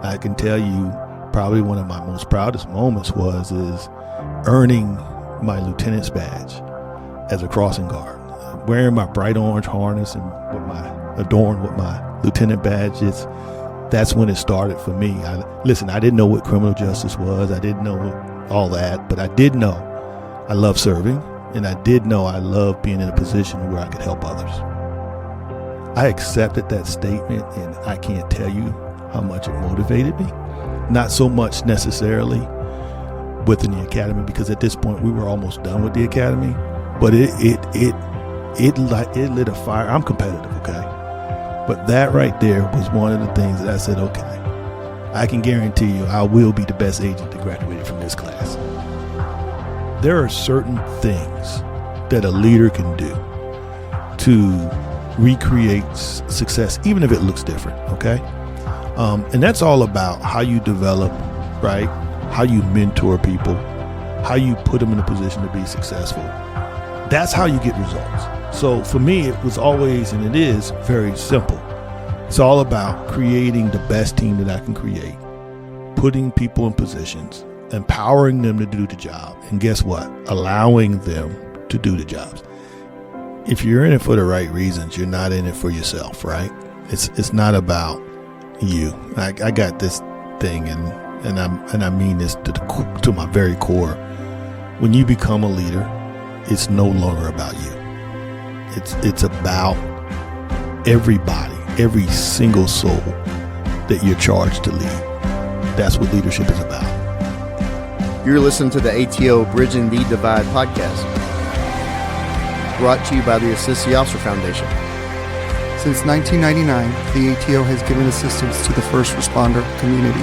I can tell you probably one of my most proudest moments is earning my lieutenant's badge as a crossing guard, wearing my bright orange harness and adorned with my lieutenant badge. That's when it started for me. I didn't know what criminal justice was. I didn't know all that, but I did know I love serving, and I did know I love being in a position where I could help others. I accepted that statement, and I can't tell you how much it motivated me. Not so much necessarily within the academy, because at this point we were almost done with the academy, but it lit a fire. I'm competitive, okay? But that right there was one of the things that I said, okay, I can guarantee you I will be the best agent that graduated from this class. There are certain things that a leader can do to recreate success, even if it looks different, okay? And that's all about how you develop, right? How you mentor people, how you put them in a position to be successful. That's how you get results. So for me, it was always, and it is, very simple. It's all about creating the best team that I can create, putting people in positions, empowering them to do the job, and guess what? Allowing them to do the jobs. If you're in it for the right reasons, you're not in it for yourself, right? It's not about you. I got this thing, and I mean this to my very core. When you become a leader, it's no longer about you. It's about everybody, every single soul that you're charged to lead. That's what leadership is about. You're listening to the ATO Bridging the Divide podcast, brought to you by the Assist the Officer Foundation. Since 1999, the ATO has given assistance to the first responder community,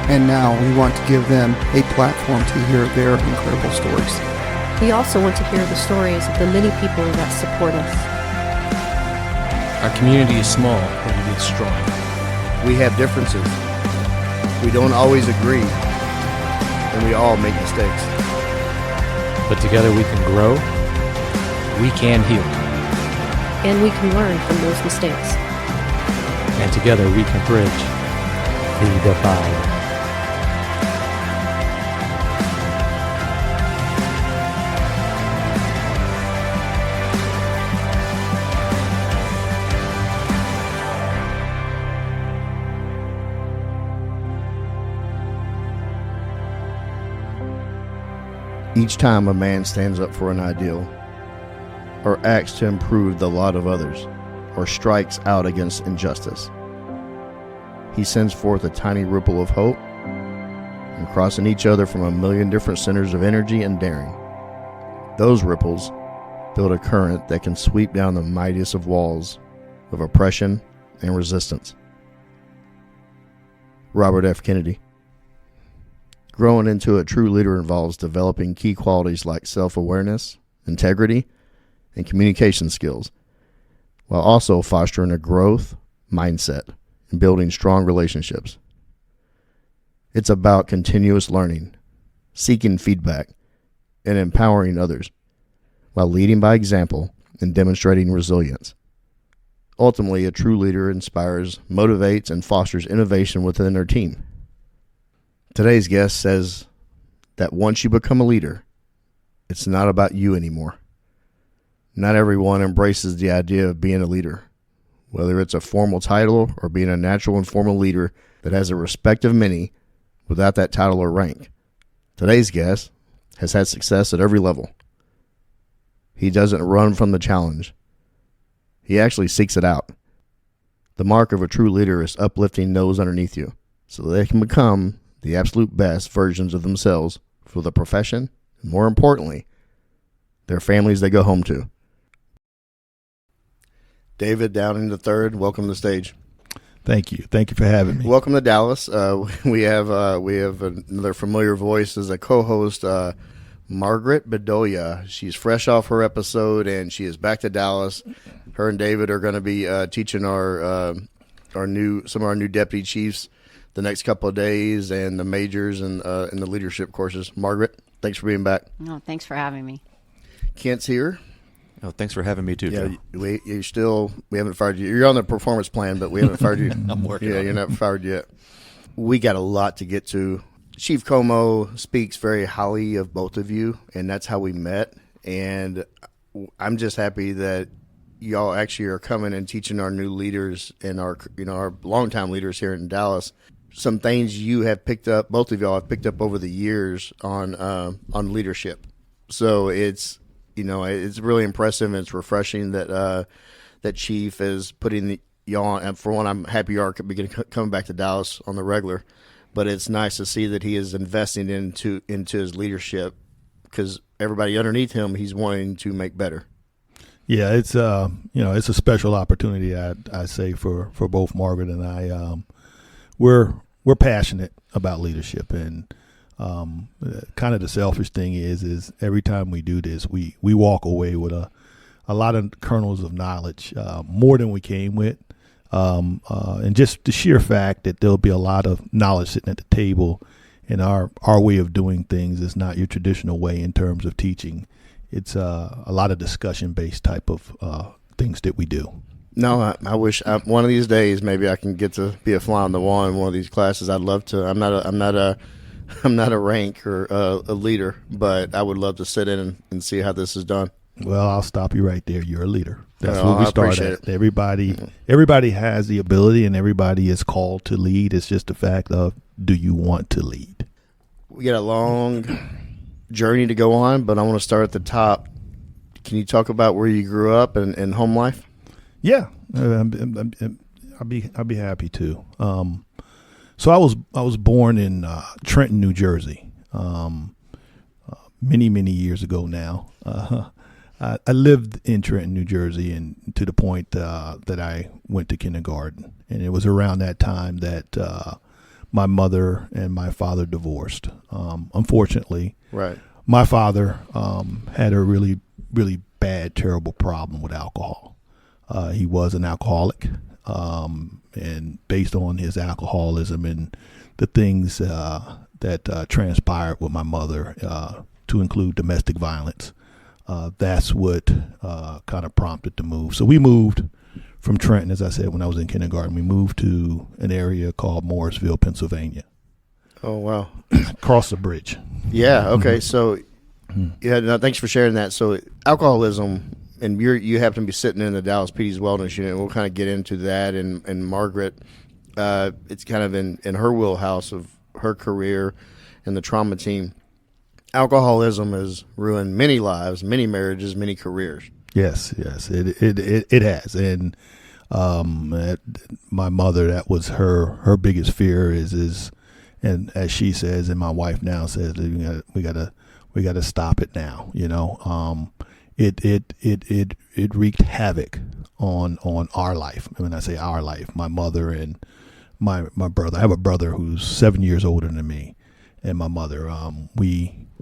and now we want to give them a platform to hear their incredible stories. We also want to hear the stories of the many people that support us. Our community is small, but it is strong. We have differences. We don't always agree, and we all make mistakes. But together we can grow, we can heal, And we can learn from those mistakes. and together we can bridge the divide. Each time a man stands up for an ideal, or acts to improve the lot of others, or strikes out against injustice, he sends forth a tiny ripple of hope, and crossing each other from a million different centers of energy and daring. Those ripples build a current that can sweep down the mightiest of walls of oppression and resistance. Robert F. Kennedy. Growing into a true leader involves developing key qualities like self-awareness, integrity, and communication skills, while also fostering a growth mindset and building strong relationships. It's about continuous learning, seeking feedback, and empowering others, while leading by example and demonstrating resilience. Ultimately, a true leader inspires, motivates, and fosters innovation within their team. Today's guest says that once you become a leader, it's not about you anymore. Not everyone embraces the idea of being a leader, whether it's a formal title or being a natural informal leader that has the respect of many without that title or rank. Today's guest has had success at every level. He doesn't run from the challenge. He actually seeks it out. The mark of a true leader is uplifting those underneath you so they can become the absolute best versions of themselves for the profession, and more importantly, their families they go home to. David Downing III, welcome to the stage. Thank you. Thank you for having me. Welcome to Dallas. We have another familiar voice as a co-host, Margaret Bedoya. She's fresh off her episode, and she is back to Dallas. Her and David are going to be teaching some of our new deputy chiefs the next couple of days, and the majors and the leadership courses. Margaret, thanks for being back. No, thanks for having me. Kent's here. Oh, thanks for having me too. Yeah, Joe. we haven't fired you. You're on the performance plan, but we haven't fired you. I'm working. Yeah, on you're it. not fired yet. we got a lot to get to. Chief Como speaks very highly of both of you, and that's how we met. And I'm just happy that y'all actually are coming and teaching our new leaders and our longtime leaders here in Dallas some things you have picked up. Both of y'all have picked up over the years on leadership. So it's really impressive, and it's refreshing that that Chief is putting y'all on. And for one, I'm happy y'all are coming back to Dallas on the regular. But it's nice to see that he is investing into his leadership, because everybody underneath him, he's wanting to make better. Yeah, it's it's a special opportunity. I say for both Margaret and I. We're passionate about leadership, and kind of the selfish thing is every time we do this, we walk away with a lot of kernels of knowledge, more than we came with. And just the sheer fact that there'll be a lot of knowledge sitting at the table, and our way of doing things is not your traditional way in terms of teaching. It's a lot of discussion-based type of things that we do. No, I wish one of these days maybe I can get to be a fly on the wall in one of these classes. I'd love to. I'm not a rank or a leader, but I would love to sit in and see how this is done. Well, I'll stop you right there. You're a leader. That's Well, what we I start appreciate at. it. Everybody has the ability, and everybody is called to lead. It's just the fact of, do you want to lead? We got a long journey to go on, but I want to start at the top. Can you talk about where you grew up and home life? Yeah, I'll be happy to. So I was born in Trenton, New Jersey, many years ago now. I lived in Trenton, New Jersey, and to the point that I went to kindergarten. And it was around that time that my mother and my father divorced. Unfortunately, right. My father had a really bad, terrible problem with alcohol. He was an alcoholic, and based on his alcoholism and the things that transpired with my mother, to include domestic violence, that's what kind of prompted the move. So we moved from Trenton, as I said, when I was in kindergarten. We moved to an area called Morrisville, Pennsylvania. Oh, wow. Across the bridge. Yeah, okay. So, thanks for sharing that. So, alcoholism, and you happen to be sitting in the Dallas PD's Wellness Unit. We'll kind of get into that. And Margaret, it's kind of in her wheelhouse of her career and the trauma team. Alcoholism has ruined many lives, many marriages, many careers. Yes, it has. And my mother, that was her biggest fear is, and as she says, and my wife now says, we gotta stop it now. It wreaked havoc on our life. When I say our life, my mother and my brother. I have a brother who's 7 years older than me, and my mother.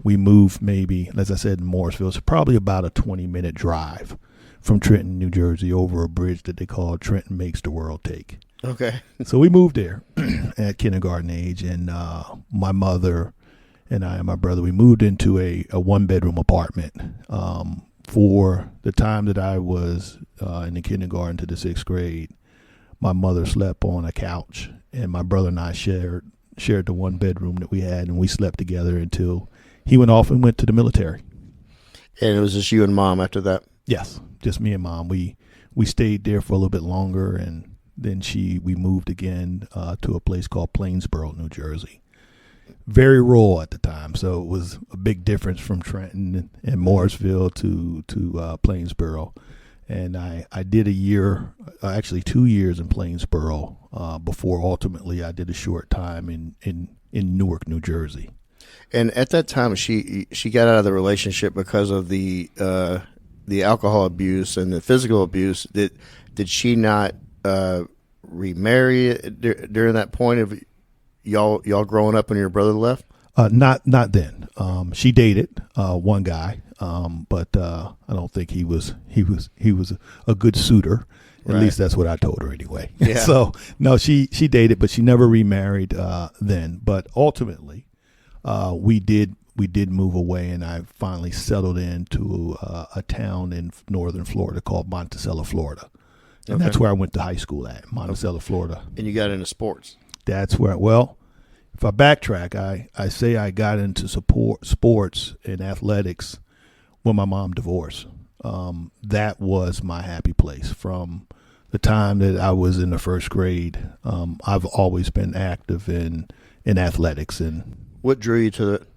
We moved, maybe, as I said, in Morrisville. It's probably about a 20-minute drive from Trenton, New Jersey, over a bridge that they call Trenton Makes the World Take. Okay. So we moved there at kindergarten age, and my mother and I and my brother, we moved into a one-bedroom apartment. For the time that I was in the kindergarten to the 6th grade, my mother slept on a couch, and my brother and I shared the one bedroom that we had, and we slept together until he went off and went to the military. And it was just you and Mom after that? Yes, just me and Mom. We stayed there for a little bit longer, and then we moved again to a place called Plainsboro, New Jersey. Very rural at the time, so it was a big difference from Trenton and Morrisville to Plainsboro. And I did a year, actually 2 years in Plainsboro before ultimately I did a short time in Newark, New Jersey. And at that time, she got out of the relationship because of the alcohol abuse and the physical abuse. Did she not remarry during that point of y'all growing up when your brother left? Not then. She dated one guy, but I don't think he was a good suitor. At least that's what I told her anyway. Yeah. So no, she dated, but she never remarried then. But ultimately, we did move away, and I finally settled into a town in northern Florida called Monticello, Florida, and that's where I went to high school at Monticello, Florida. And you got into sports. That's where. Well, if I backtrack, I say I got into sports and athletics when my mom divorced. That was my happy place from the time that I was in the first grade. I've always been active in athletics. And What drew you to it?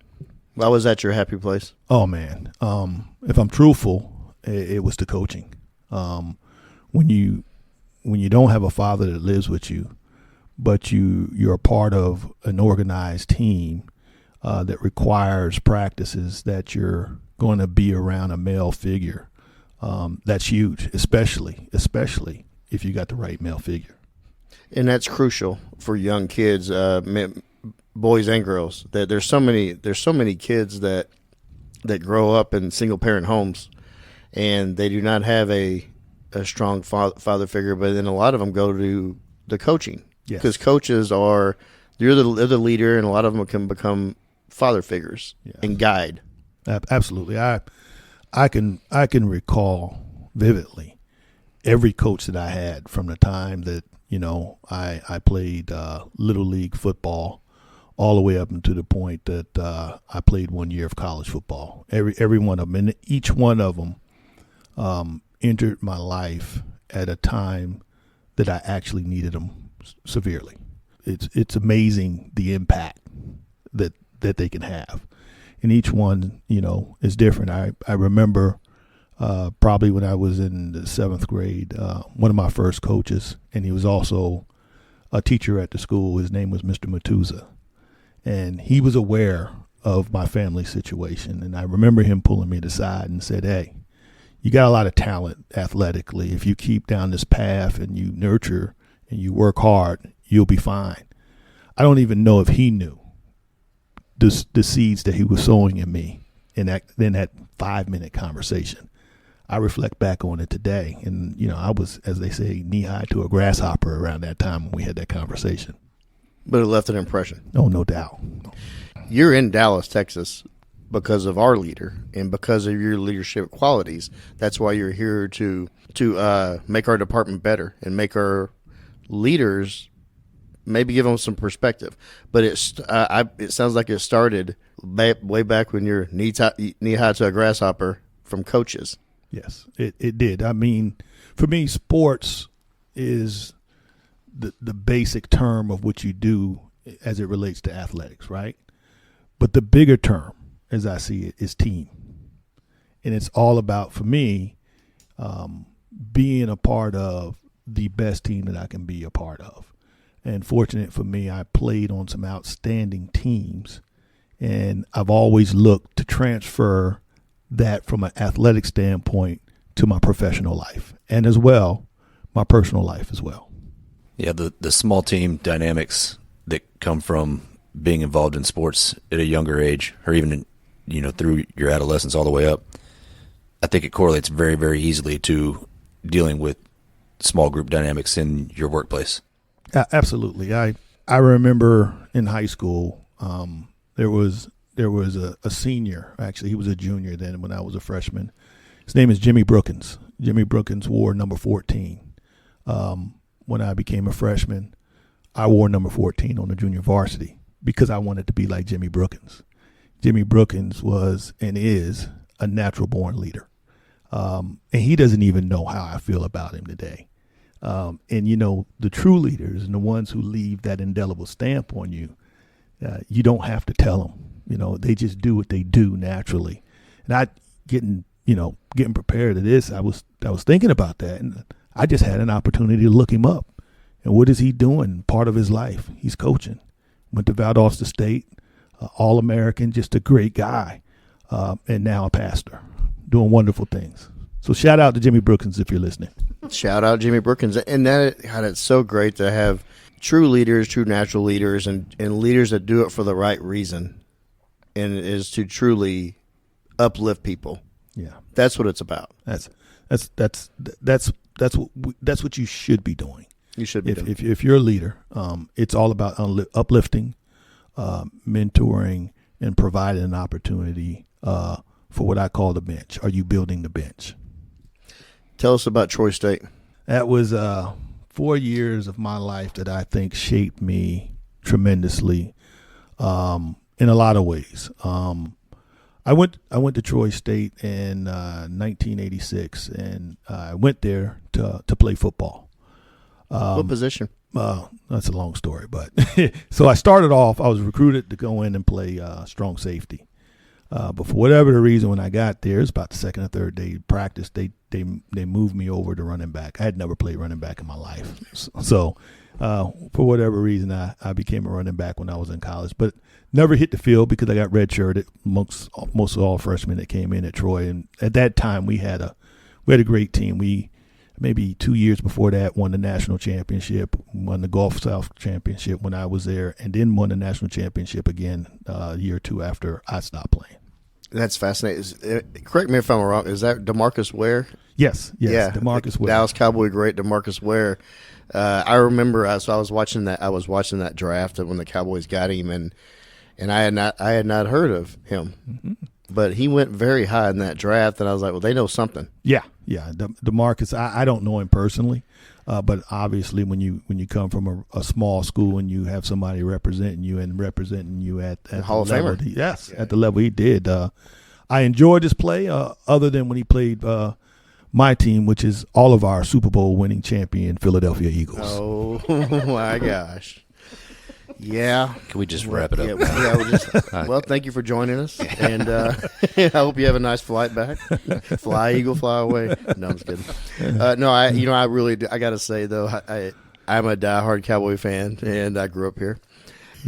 Why was that your happy place? oh man, if I'm truthful, it was the coaching. When you don't have a father that lives with you, but you're a part of an organized team that requires practices that you're going to be around a male figure, that's huge, especially if you got the right male figure. And that's crucial for young kids, boys and girls. That there's so many kids that grow up in single parent homes, and they do not have a strong father figure. But then a lot of them go to the coaching. Yes. Because coaches they're the leader, and a lot of them can become father figures and guide. Absolutely. I can recall vividly every coach that I had from the time that, I played little league football all the way up until the point that I played 1 year of college football. Every one of them, and each one of them entered my life at a time that I actually needed them severely. It's amazing the impact that they can have, and each one is different. I remember probably when I was in the 7th grade, one of my first coaches, and he was also a teacher at the school. His name was Mr. Matuza, and he was aware of my family situation. And I remember him pulling me aside and said, "Hey, you got a lot of talent athletically. If you keep down this path and you nurture and you work hard, you'll be fine." I don't even know if he knew the seeds that he was sowing in me in that 5-minute conversation. I reflect back on it today, and I was, as they say, knee-high to a grasshopper around that time when we had that conversation. But it left an impression. Oh, no doubt. You're in Dallas, Texas, because of our leader and because of your leadership qualities. That's why you're here to make our department better and make our leaders, maybe give them some perspective. But it sounds like it started way back when you're knee-high to a grasshopper from coaches. Yes, it did. I mean, for me, sports is the basic term of what you do as it relates to athletics, right? But the bigger term, as I see it, is team. And it's all about, for me, being a part of the best team that I can be a part of. And fortunate for me, I played on some outstanding teams, and I've always looked to transfer that from an athletic standpoint to my professional life, and as well, my personal life as well. Yeah, the small team dynamics that come from being involved in sports at a younger age, or even through your adolescence all the way up, I think it correlates very, very easily to dealing with small group dynamics in your workplace. Absolutely. I remember in high school, there was a senior. Actually, he was a junior then when I was a freshman. His name is Jimmy Brookins. Jimmy Brookins wore number 14. When I became a freshman, I wore number 14 on the junior varsity because I wanted to be like Jimmy Brookins. Jimmy Brookins was and is a natural-born leader. And he doesn't even know how I feel about him today. And, the true leaders and the ones who leave that indelible stamp on you, you don't have to tell them. They just do what they do naturally. And I getting prepared to this, I was thinking about that, and I just had an opportunity to look him up. And what is he doing? Part of his life, he's coaching. Went to Valdosta State, All-American, just a great guy, and now a pastor, doing wonderful things. So shout out to Jimmy Brookins if you're listening. Shout out Jimmy Brookins. And it's so great to have true leaders, true natural leaders, and leaders that do it for the right reason, and it is to truly uplift people. Yeah, that's what it's about. That's what you should be doing. You should be doing. If you're a leader, it's all about uplifting, mentoring, and providing an opportunity for what I call the bench. Are you building the bench? Tell us about Troy State. That was 4 years of my life that I think shaped me tremendously. in a lot of ways. I went to Troy State in 1986, and I went there to play football. What position? That's a long story, but so I started off. I was recruited to go in and play strong safety. But for whatever the reason, when I got there, it was about the second or third day of practice. They moved me over to running back. I had never played running back in my life, so for whatever reason, I became a running back when I was in college, but never hit the field because I got redshirted most of all freshmen that came in at Troy. And at that time, we had a great team. We maybe 2 years before that won the national championship, won the Gulf South championship when I was there, and then won the national championship again a year or two after I stopped playing. That's fascinating. Correct me if I'm wrong. Is that DeMarcus Ware? Yes, yeah, DeMarcus Ware. Dallas Cowboy great DeMarcus Ware. I remember. So I was watching that. I was watching that draft when the Cowboys got him, and I had not heard of him, but he went very high in that draft, and I was like, well, they know something. Yeah. DeMarcus, I don't know him personally, but obviously when you come from a small school and you have somebody representing you at Hall of the level, Famer. at the level he did. I enjoyed his play, other than when he played my team, which is all of our Super Bowl winning champion Philadelphia Eagles. Oh my gosh. Yeah. Can we just wrap it up? Well, thank you for joining us, and I hope you have a nice flight back. Fly, Eagle, fly away. No, I'm just kidding. I really do. I got to say though, I'm a diehard Cowboy fan, and I grew up here.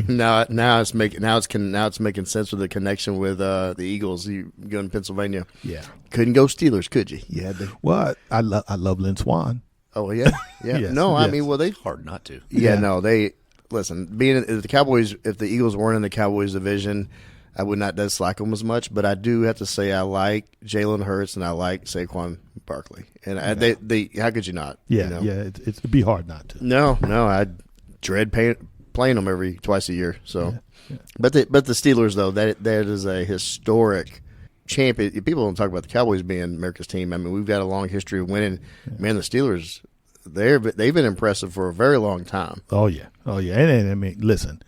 Now it's making sense with the connection with the Eagles. You go in Pennsylvania. Yeah. Couldn't go Steelers, could you? You had to. Well, I love Lynn Swan. Oh yeah. Yes, no, yes. I mean, well, they Hard not to. they. Listen, if the Eagles weren't in the Cowboys division, I would not dislike them as much. But I do have to say I like Jalen Hurts and I like Saquon Barkley, and they how could you not? Yeah, it'd be hard not to. No, I dread playing them twice a year. So, but the Steelers though, that is a historic champion. People don't talk about the Cowboys being America's team. I mean, we've got a long history of winning. Man, the Steelers. They've been impressive for a very long time. Oh yeah, and I mean, listen,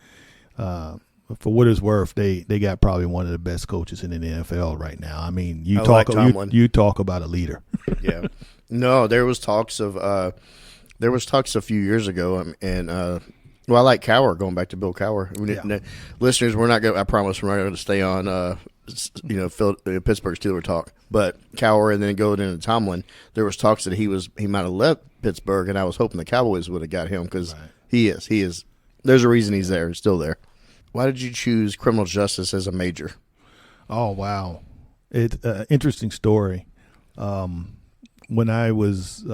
for what it's worth, they got probably one of the best coaches in the NFL right now. I mean, you talk about a leader. Yeah, no, there was talks a few years ago, and I like Cowher. Going back to Bill Cowher, listeners, I promise we're not going to stay on. Pittsburgh Steelers talk, but Cowher and then go into Tomlin. There was talks that he might have left Pittsburgh, and I was hoping the Cowboys would have got him because he is. There's a reason he's there. He's still there. Why did you choose criminal justice as a major? Oh wow, it's an interesting story. When I was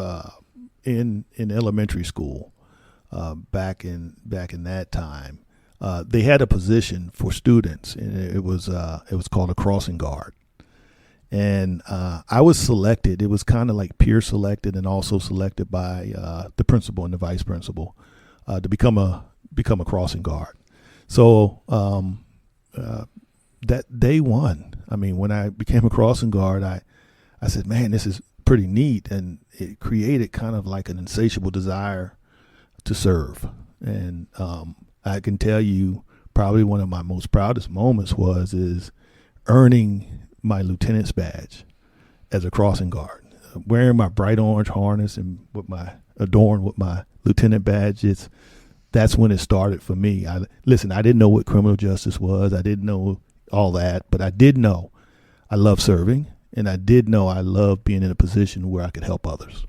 in elementary school, back in that time. They had a position for students, and it was called a crossing guard. And I was selected. It was kind of like peer selected, and also selected by the principal and the vice principal to become a crossing guard. So that day one, I mean, when I became a crossing guard, I said, man, this is pretty neat, and it created kind of like an insatiable desire to serve. And I can tell you probably one of my most proudest moments is earning my lieutenant's badge as a crossing guard, wearing my bright orange harness and adorned with my lieutenant badge. That's when it started for me. I didn't know what criminal justice was. I didn't know all that, but I did know I love serving, and I did know I love being in a position where I could help others.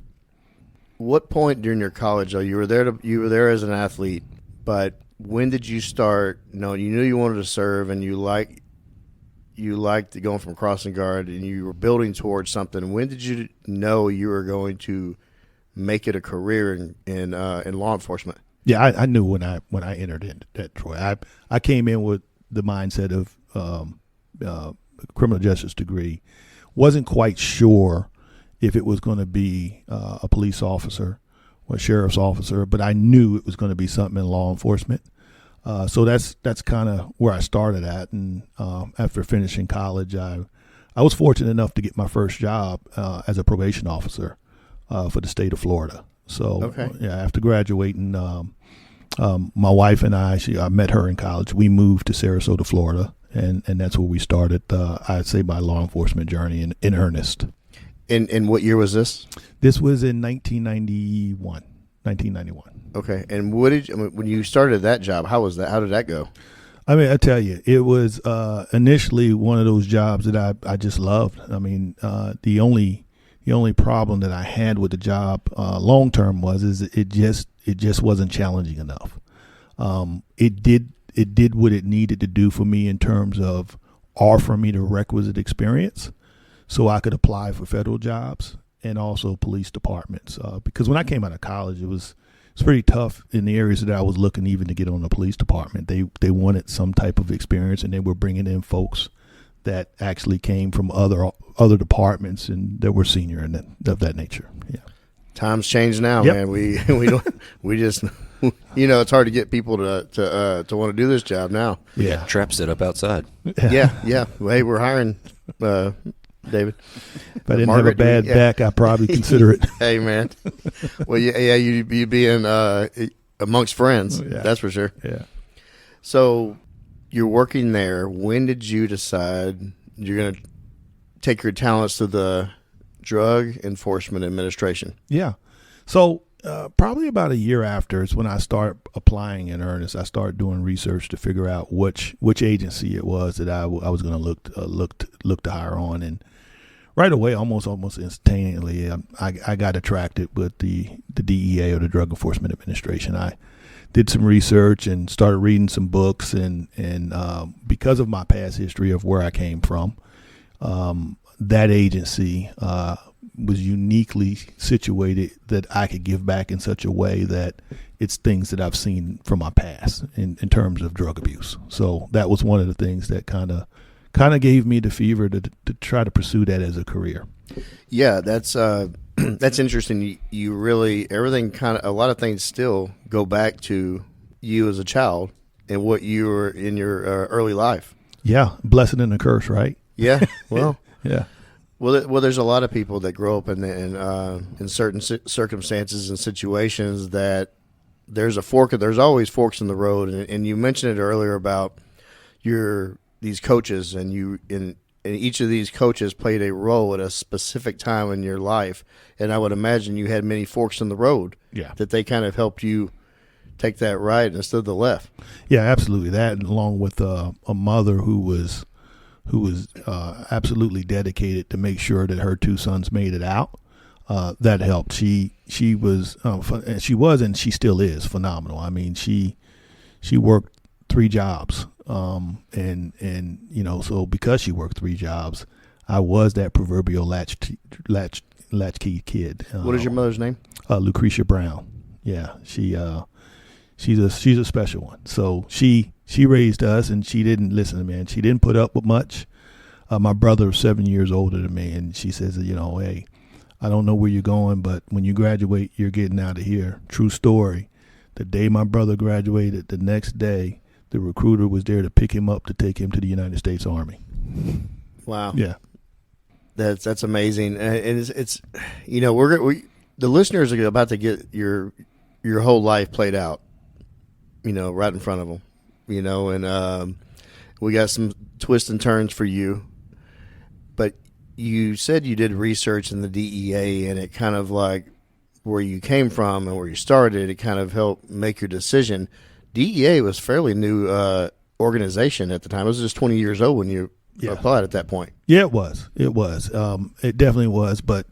What point during your college, though, you were there as an athlete, but when did you start? You knew you wanted to serve, and you liked going from crossing guard, and you were building towards something. When did you know you were going to make it a career in law enforcement? Yeah, I knew when I entered into that, Troy. I came in with the mindset of criminal justice degree. Wasn't quite sure if it was going to be a police officer or a sheriff's officer, but I knew it was going to be something in law enforcement. So that's kind of where I started at. And after finishing college, I was fortunate enough to get my first job as a probation officer for the state of Florida. So after graduating, My wife and I met her in college. We moved to Sarasota, Florida, and that's where we started, I'd say, my law enforcement journey in earnest. In what year was this? This was in 1991. Okay. And when you started that job, how was that? How did that go? I mean, I tell you, it was initially one of those jobs that I just loved. I mean, the only problem that I had with the job long term is it just wasn't challenging enough. It did what it needed to do for me in terms of offer me the requisite experience, so I could apply for federal jobs and also police departments. Because when I came out of college, it's pretty tough in the areas that I was looking even to get on the police department. They wanted some type of experience, and they were bringing in folks that actually came from other departments and that were senior and of that nature. Yeah. Times change now, Yep. man. We just it's hard to get people to want to do this job now. Yeah. Trap set up outside. Yeah. Well, hey, we're hiring David. If I didn't Margaret, have a bad back, I'd probably consider it. Hey, man. Well, you being amongst friends, Yeah. that's for sure. Yeah. So you're working there. When did you decide you're going to take your talents to the Drug Enforcement Administration? Yeah. So probably about a year after is when I started applying in earnest. I started doing research to figure out which agency it was that I was going to look to hire on. And right away, almost instantaneously, I got attracted with the DEA, or the Drug Enforcement Administration. I did some research and started reading some books, and because of my past history of where I came from, that agency was uniquely situated that I could give back in such a way that it's things that I've seen from my past in terms of drug abuse. So that was one of the things that kind of gave me the fever to try to pursue that as a career. Yeah, that's interesting. You really, everything a lot of things still go back to you as a child and what you were in your early life. Yeah, blessing and a curse, right? Yeah, well, Yeah. Well, there's a lot of people that grow up in certain circumstances and situations that there's always forks in the road, and you mentioned it earlier about these coaches, and each of these coaches played a role at a specific time in your life, and I would imagine you had many forks in the road. Yeah. That they kind of helped you take that right instead of the left. Yeah, absolutely. That, along with a mother who was absolutely dedicated to make sure that her two sons made it out. That helped. She was and she still is phenomenal. I mean, she worked 3 jobs, and so because she worked 3 jobs, I was that proverbial latchkey kid. What is your mother's name? Lucretia Brown. Yeah, she's a special one. So she raised us, and she didn't listen, man. She didn't put up with much. My brother was 7 years older than me, and she says, hey, I don't know where you're going, but when you graduate, you're getting out of here. True story. The day my brother graduated, the next day, the recruiter was there to pick him up to take him to the United States Army. Wow. Yeah. That's amazing. And it's the listeners are about to get your whole life played out, right in front of them. And we got some twists and turns for you. But you said you did research in the DEA, and it kind of like where you came from and where you started, it kind of helped make your decision. DEA was fairly new organization at the time. It was just 20 years old when you applied at that point. Yeah, it was. It definitely was. But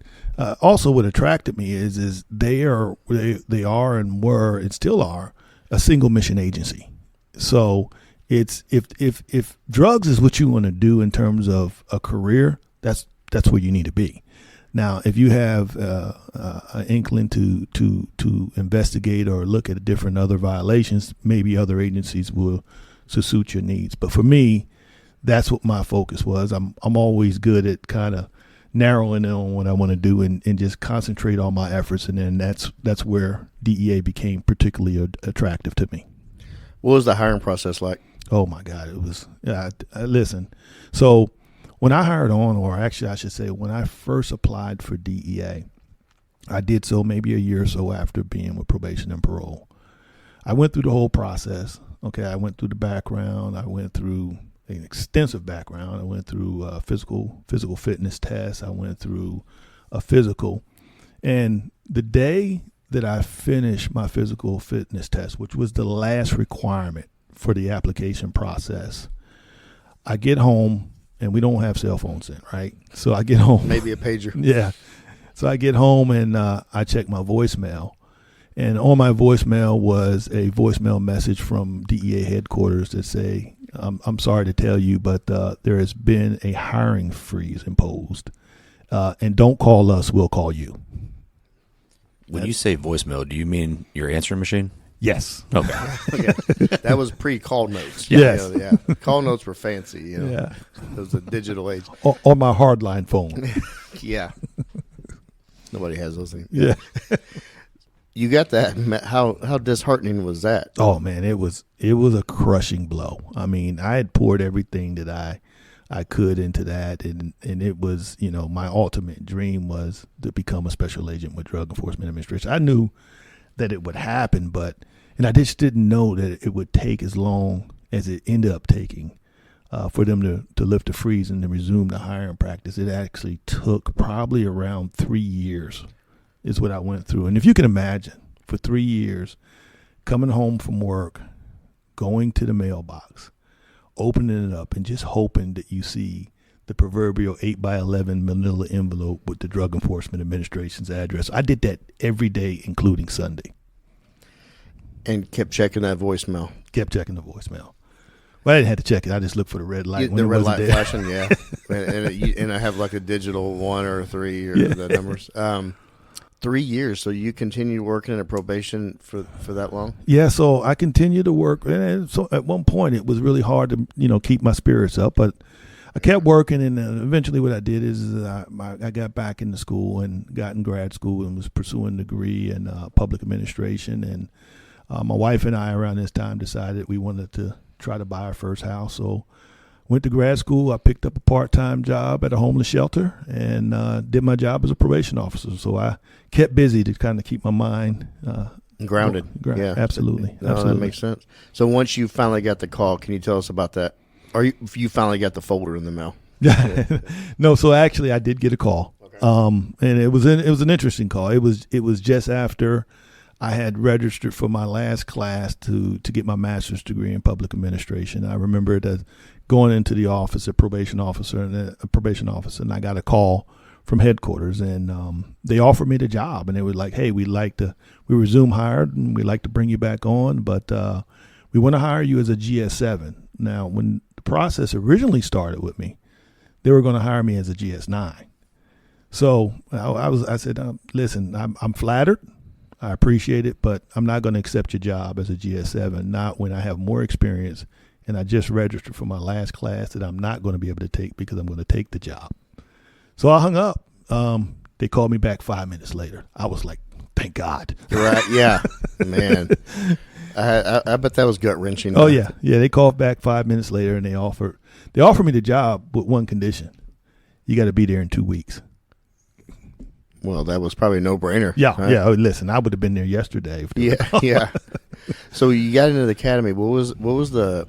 also what attracted me is they are and were and still are a single mission agency. So it's if drugs is what you want to do in terms of a career, that's where you need to be. Now, if you have an inkling to investigate or look at different other violations, maybe other agencies will suit your needs. But for me, that's what my focus was. I'm always good at kind of narrowing in on what I want to do and just concentrate all my efforts. And then that's where DEA became particularly attractive to me. What was the hiring process like? Oh my God, it was. Listen, so when I hired on, or actually I should say when I first applied for DEA, I did so maybe a year or so after being with probation and parole. I went through the whole process. Okay, I went through the background. I went through an extensive background. I went through physical fitness tests. I went through a physical. And the day that I finished my physical fitness test, which was the last requirement for the application process, I get home, and we don't have cell phones then, right? So I get home. Maybe a pager. Yeah. So I get home, and I check my voicemail. And on my voicemail was a voicemail message from DEA headquarters that say, I'm sorry to tell you, but there has been a hiring freeze imposed. And don't call us, we'll call you. When you say voicemail, do you mean your answering machine? Yes. Okay. Okay. That was pre-call notes. Yes. You know, yeah. Call notes were fancy. You know. Yeah. It was a digital age. On my hardline phone. Yeah. Nobody has those things. Yeah. You got that. How disheartening was that? Oh man, it was a crushing blow. I mean, I had poured everything that I could into that, and it was, you know, my ultimate dream was to become a special agent with Drug Enforcement Administration. I knew that it would happen, and I just didn't know that it would take as long as it ended up taking for them to lift the freeze and to resume the hiring practice. It actually took probably around 3 years is what I went through. And if you can imagine, for 3 years, coming home from work, going to the mailbox, opening it up, and just hoping that you see the proverbial 8x11 manila envelope with the Drug Enforcement Administration's address. I did that every day, including Sunday. And kept checking that voicemail. Kept checking the voicemail. Well, I didn't have to check it. I just looked for the red light. The red light flashing, yeah. and I have like a digital 1 or 3 or the numbers. 3 years. So you continued working in a probation for that long? Yeah. So I continued to work. And so at one point it was really hard to, you know, keep my spirits up, but I kept working. And eventually what I did is I got back into school and got in grad school and was pursuing a degree in public administration. And my wife and I around this time decided we wanted to try to buy our first house. So went to grad school. I picked up a part-time job at a homeless shelter and did my job as a probation officer. So I kept busy to kind of keep my mind grounded. Yeah, absolutely. No, absolutely. that makes sense. So once you finally got the call, can you tell us about that? Or you finally got the folder in the mail? No, so actually I did get a call. Okay. And it was an interesting call. It was just after I had registered for my last class to get my master's degree in public administration. I remember it as going into the office, a probation officer, and I got a call from headquarters, and they offered me the job, and they were like, "Hey, we resume hired, and we'd like to bring you back on, but we want to hire you as a GS7." Now, when the process originally started with me, they were going to hire me as a GS9. So I said, "Listen, I'm flattered. I appreciate it, but I'm not going to accept your job as a GS7, not when I have more experience and I just registered for my last class that I'm not going to be able to take because I'm going to take the job." So I hung up. They called me back 5 minutes later. I was like, thank God. Right, yeah. Man. I bet that was gut-wrenching. Oh, yeah. Yeah, they called back 5 minutes later, and they offered me the job with one condition. You got to be there in 2 weeks. Well, that was probably a no-brainer. Yeah, right? yeah. Oh, listen, I would have been there yesterday. Yeah. So you got into the academy. What was the?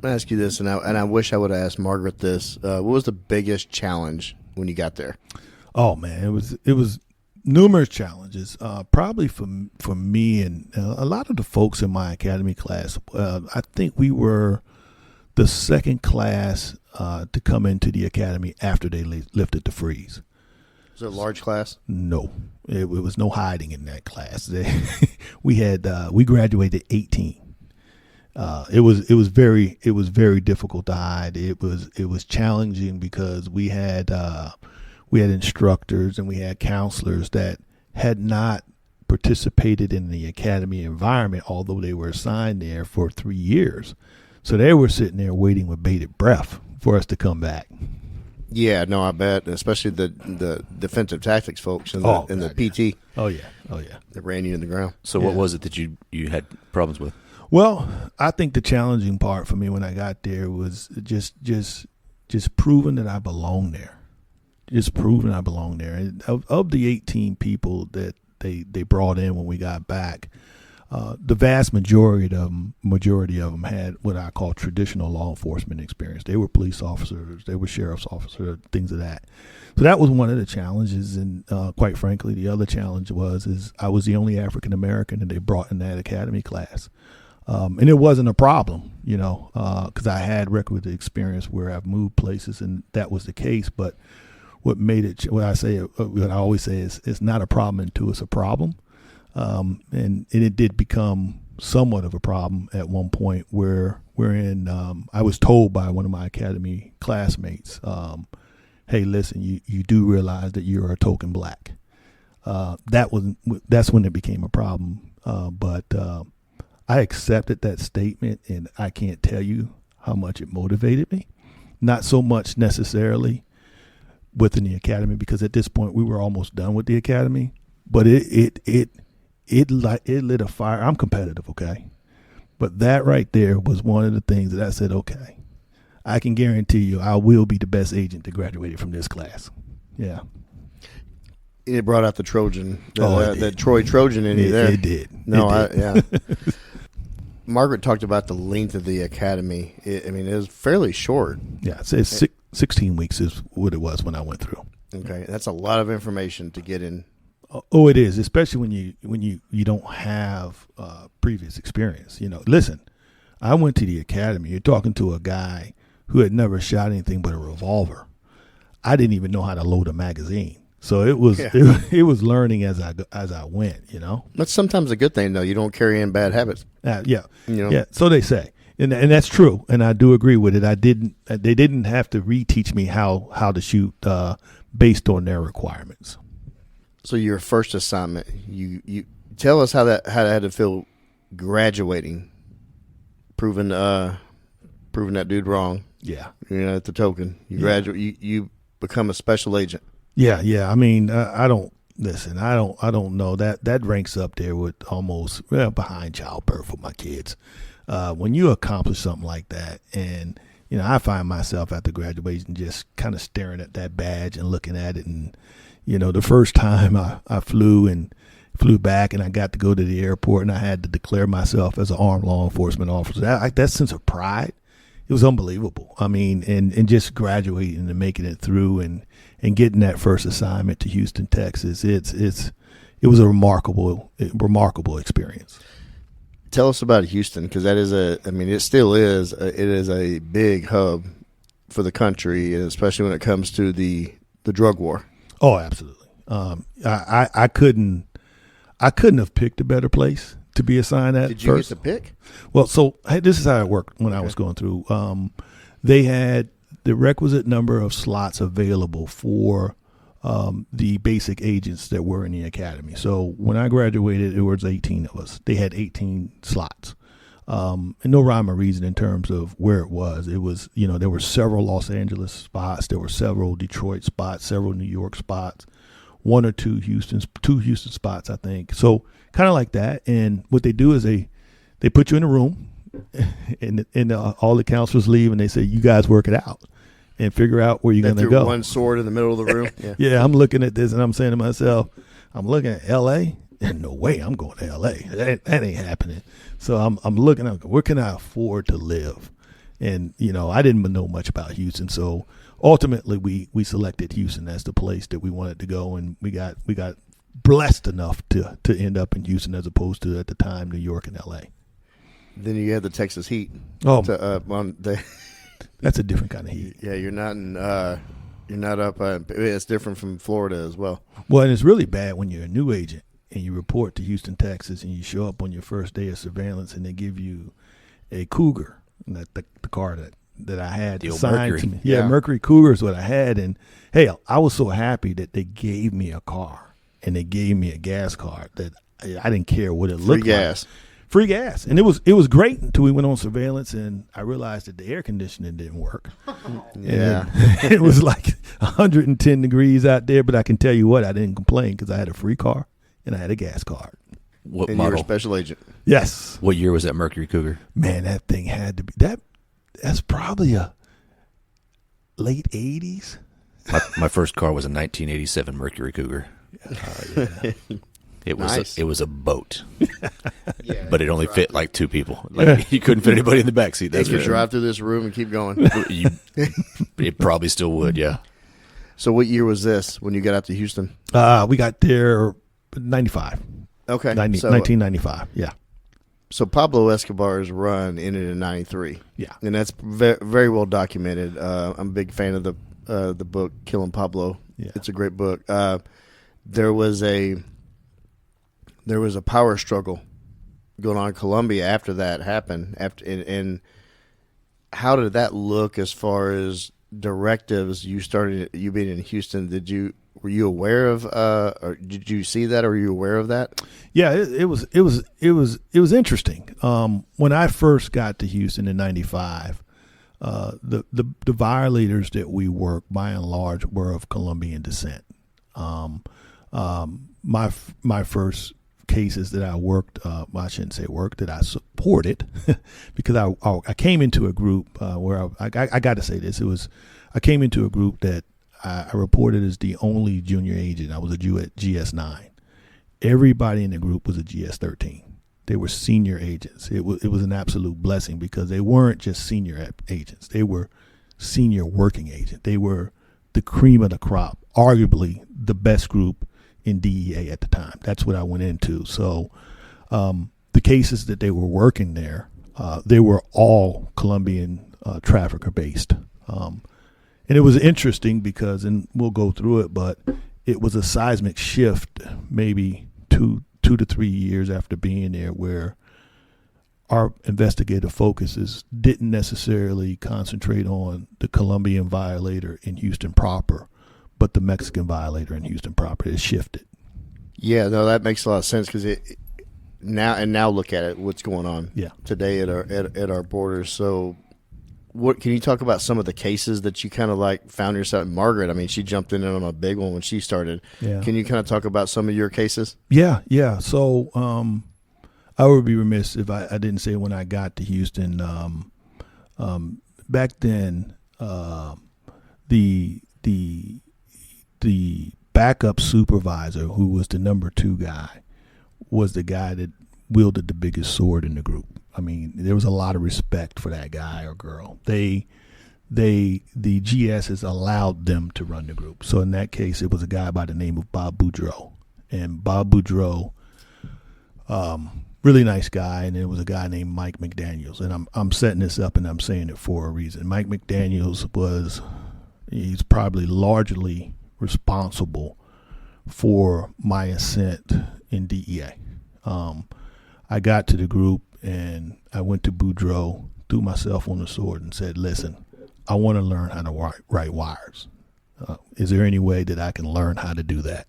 Let me ask you this, and I wish I would have asked Margaret this. What was the biggest challenge when you got there? Oh man, it was numerous challenges. Probably for me and a lot of the folks in my academy class. I think we were the second class to come into the academy after they lifted the freeze. Was it a large class? No, it was no hiding in that class. We graduated 18. It was very difficult to hide. It was challenging because we had instructors and we had counselors that had not participated in the academy environment, although they were assigned there for 3 years. So they were sitting there waiting with bated breath for us to come back. Yeah, no, I bet, especially the defensive tactics folks and the PT. Oh yeah. That ran you in the ground. So what was it that you had problems with? Well, I think the challenging part for me when I got there was just proving that I belong there. Just proving I belong there. And of the 18 people that they brought in when we got back, The vast majority of them had what I call traditional law enforcement experience. They were police officers, they were sheriff's officers, things of that. So that was one of the challenges, and quite frankly, the other challenge is I was the only African American that they brought in that academy class, and it wasn't a problem, because I had requisite experience where I've moved places, and that was the case. But what made it, what I always say is, it's not a problem until it's a problem. And it did become somewhat of a problem at one point wherein I was told by one of my academy classmates, hey, listen, you do realize that you're a token black. That's when it became a problem. But I accepted that statement, and I can't tell you how much it motivated me. Not so much necessarily within the academy, because at this point we were almost done with the academy, but it lit a fire. I'm competitive, okay? But that right there was one of the things that I said, okay, I can guarantee you I will be the best agent that graduated from this class. Yeah. It brought out the Trojan, that Troy Trojan in you there. It did. No, it did. yeah. Margaret talked about the length of the academy. It was fairly short. Yeah, it's 16 weeks is what it was when I went through. Okay, that's a lot of information to get in. Oh, it is, especially when you don't have previous experience. Listen, I went to the academy. You're talking to a guy who had never shot anything but a revolver. I didn't even know how to load a magazine, so it was it was learning as I went. That's sometimes a good thing, though. You don't carry in bad habits. Yeah. So they say, and that's true, and I do agree with it. They didn't have to reteach me how to shoot based on their requirements. So your first assignment, you tell us how that had to feel graduating, proving that dude wrong. Yeah, at the token, you graduate, you become a special agent. Yeah. I mean, I don't know that ranks up there with almost behind childbirth for my kids. When you accomplish something like that, and I find myself after graduation just kind of staring at that badge and looking at it, and the first time I flew back, and I got to go to the airport, and I had to declare myself as an armed law enforcement officer. That sense of pride, it was unbelievable. I mean, and just graduating and making it through and getting that first assignment to Houston, Texas, it was a remarkable experience. Tell us about Houston, because that is it still is. It is a big hub for the country, especially when it comes to the drug war. Oh, absolutely. I couldn't have picked a better place to be assigned at. Did you first. get to pick? Well, so this is how it worked when I was going through. They had the requisite number of slots available for the basic agents that were in the academy. So when I graduated, it was 18 of us. They had 18 slots. And no rhyme or reason in terms of where it was. It was, there were several Los Angeles spots. There were several Detroit spots, several New York spots, one or two Houston spots, I think. So kind of like that. And what they do is they put you in a room, and all the counselors leave, and they say, you guys work it out and figure out where you're going to go. One sword in the middle of the room. Yeah, I'm looking at this, and I'm saying to myself, I'm looking at L.A., and no way I'm going to L.A. That ain't happening. So I'm looking at where can I afford to live? And, I didn't know much about Houston. So ultimately we selected Houston as the place that we wanted to go. And we got blessed enough to end up in Houston as opposed to, at the time, New York and L.A. Then you had the Texas heat. Oh, that's a different kind of heat. Yeah, you're not up. It's different from Florida as well. Well, and it's really bad when you're a new agent and you report to Houston, Texas, and you show up on your first day of surveillance, and they give you a Cougar, the car that I had assigned to me. Yeah, Mercury Cougar is what I had, and hey, I was so happy that they gave me a car and they gave me a gas card that I didn't care what it looked like. Free gas, and it was great until we went on surveillance, and I realized that the air conditioning didn't work. Yeah, it was like 110 degrees out there, but I can tell you what, I didn't complain because I had a free car and I had a gas card. What and model? You're a special agent. Yes. What year was that Mercury Cougar? Man, that thing had to be that's probably a late 80s. My first car was a 1987 Mercury Cougar. Yeah. It was Nice. it was a boat, Yeah, but it only fit like two people. Like you couldn't fit anybody in the back seat. They That's could for sure. drive through this room and keep going. It probably still would. Yeah. So what year was this when you got out to Houston? We got there 95. Okay. 1995. Yeah. So Pablo Escobar's run ended in 93. Yeah. And that's very well documented. I'm a big fan of the book Killing Pablo. Yeah. It's a great book. There was a power struggle going on in Colombia after that happened. And how did that look as far as directives? You being in Houston, were you aware of or did you see that, or were you aware of that? Yeah, it was interesting. When I first got to Houston in '95, the violators that we worked by and large were of Colombian descent. My first cases that I worked, I shouldn't say worked, that I supported, because I came into a group where I got to say this. I came into a group that I reported as the only junior agent. I was a Jew at GS9. Everybody in the group was a GS13. They were senior agents. It was an absolute blessing because they weren't just senior agents. They were senior working agents. They were the cream of the crop, arguably the best group in DEA at the time. That's what I went into. So the cases that they were working there, they were all Colombian trafficker based. And it was interesting because, and we'll go through it, but it was a seismic shift maybe two to 3 years after being there, where our investigative focuses didn't necessarily concentrate on the Colombian violator in Houston proper, but the Mexican violator in Houston proper. It shifted. Yeah, no, that makes a lot of sense because now look at it, what's going on today at our borders. So, what can you talk about some of the cases that you kind of like found yourself? Margaret, I mean, she jumped in on a big one when she started. Yeah. Can you kind of talk about some of your cases? Yeah. So I would be remiss if I didn't say when I got to Houston. Back then, the backup supervisor, who was the number 2 guy, was the guy that wielded the biggest sword in the group. I mean, there was a lot of respect for that guy or girl. The GSs allowed them to run the group. So in that case, it was a guy by the name of Bob Boudreaux. And Bob Boudreaux, really nice guy, and there was a guy named Mike McDaniels. And I'm setting this up and I'm saying it for a reason. Mike McDaniels he's probably largely responsible for my ascent in DEA. I got to the group and I went to Boudreaux, threw myself on the sword and said, listen, I want to learn how to write wires. Is there any way that I can learn how to do that?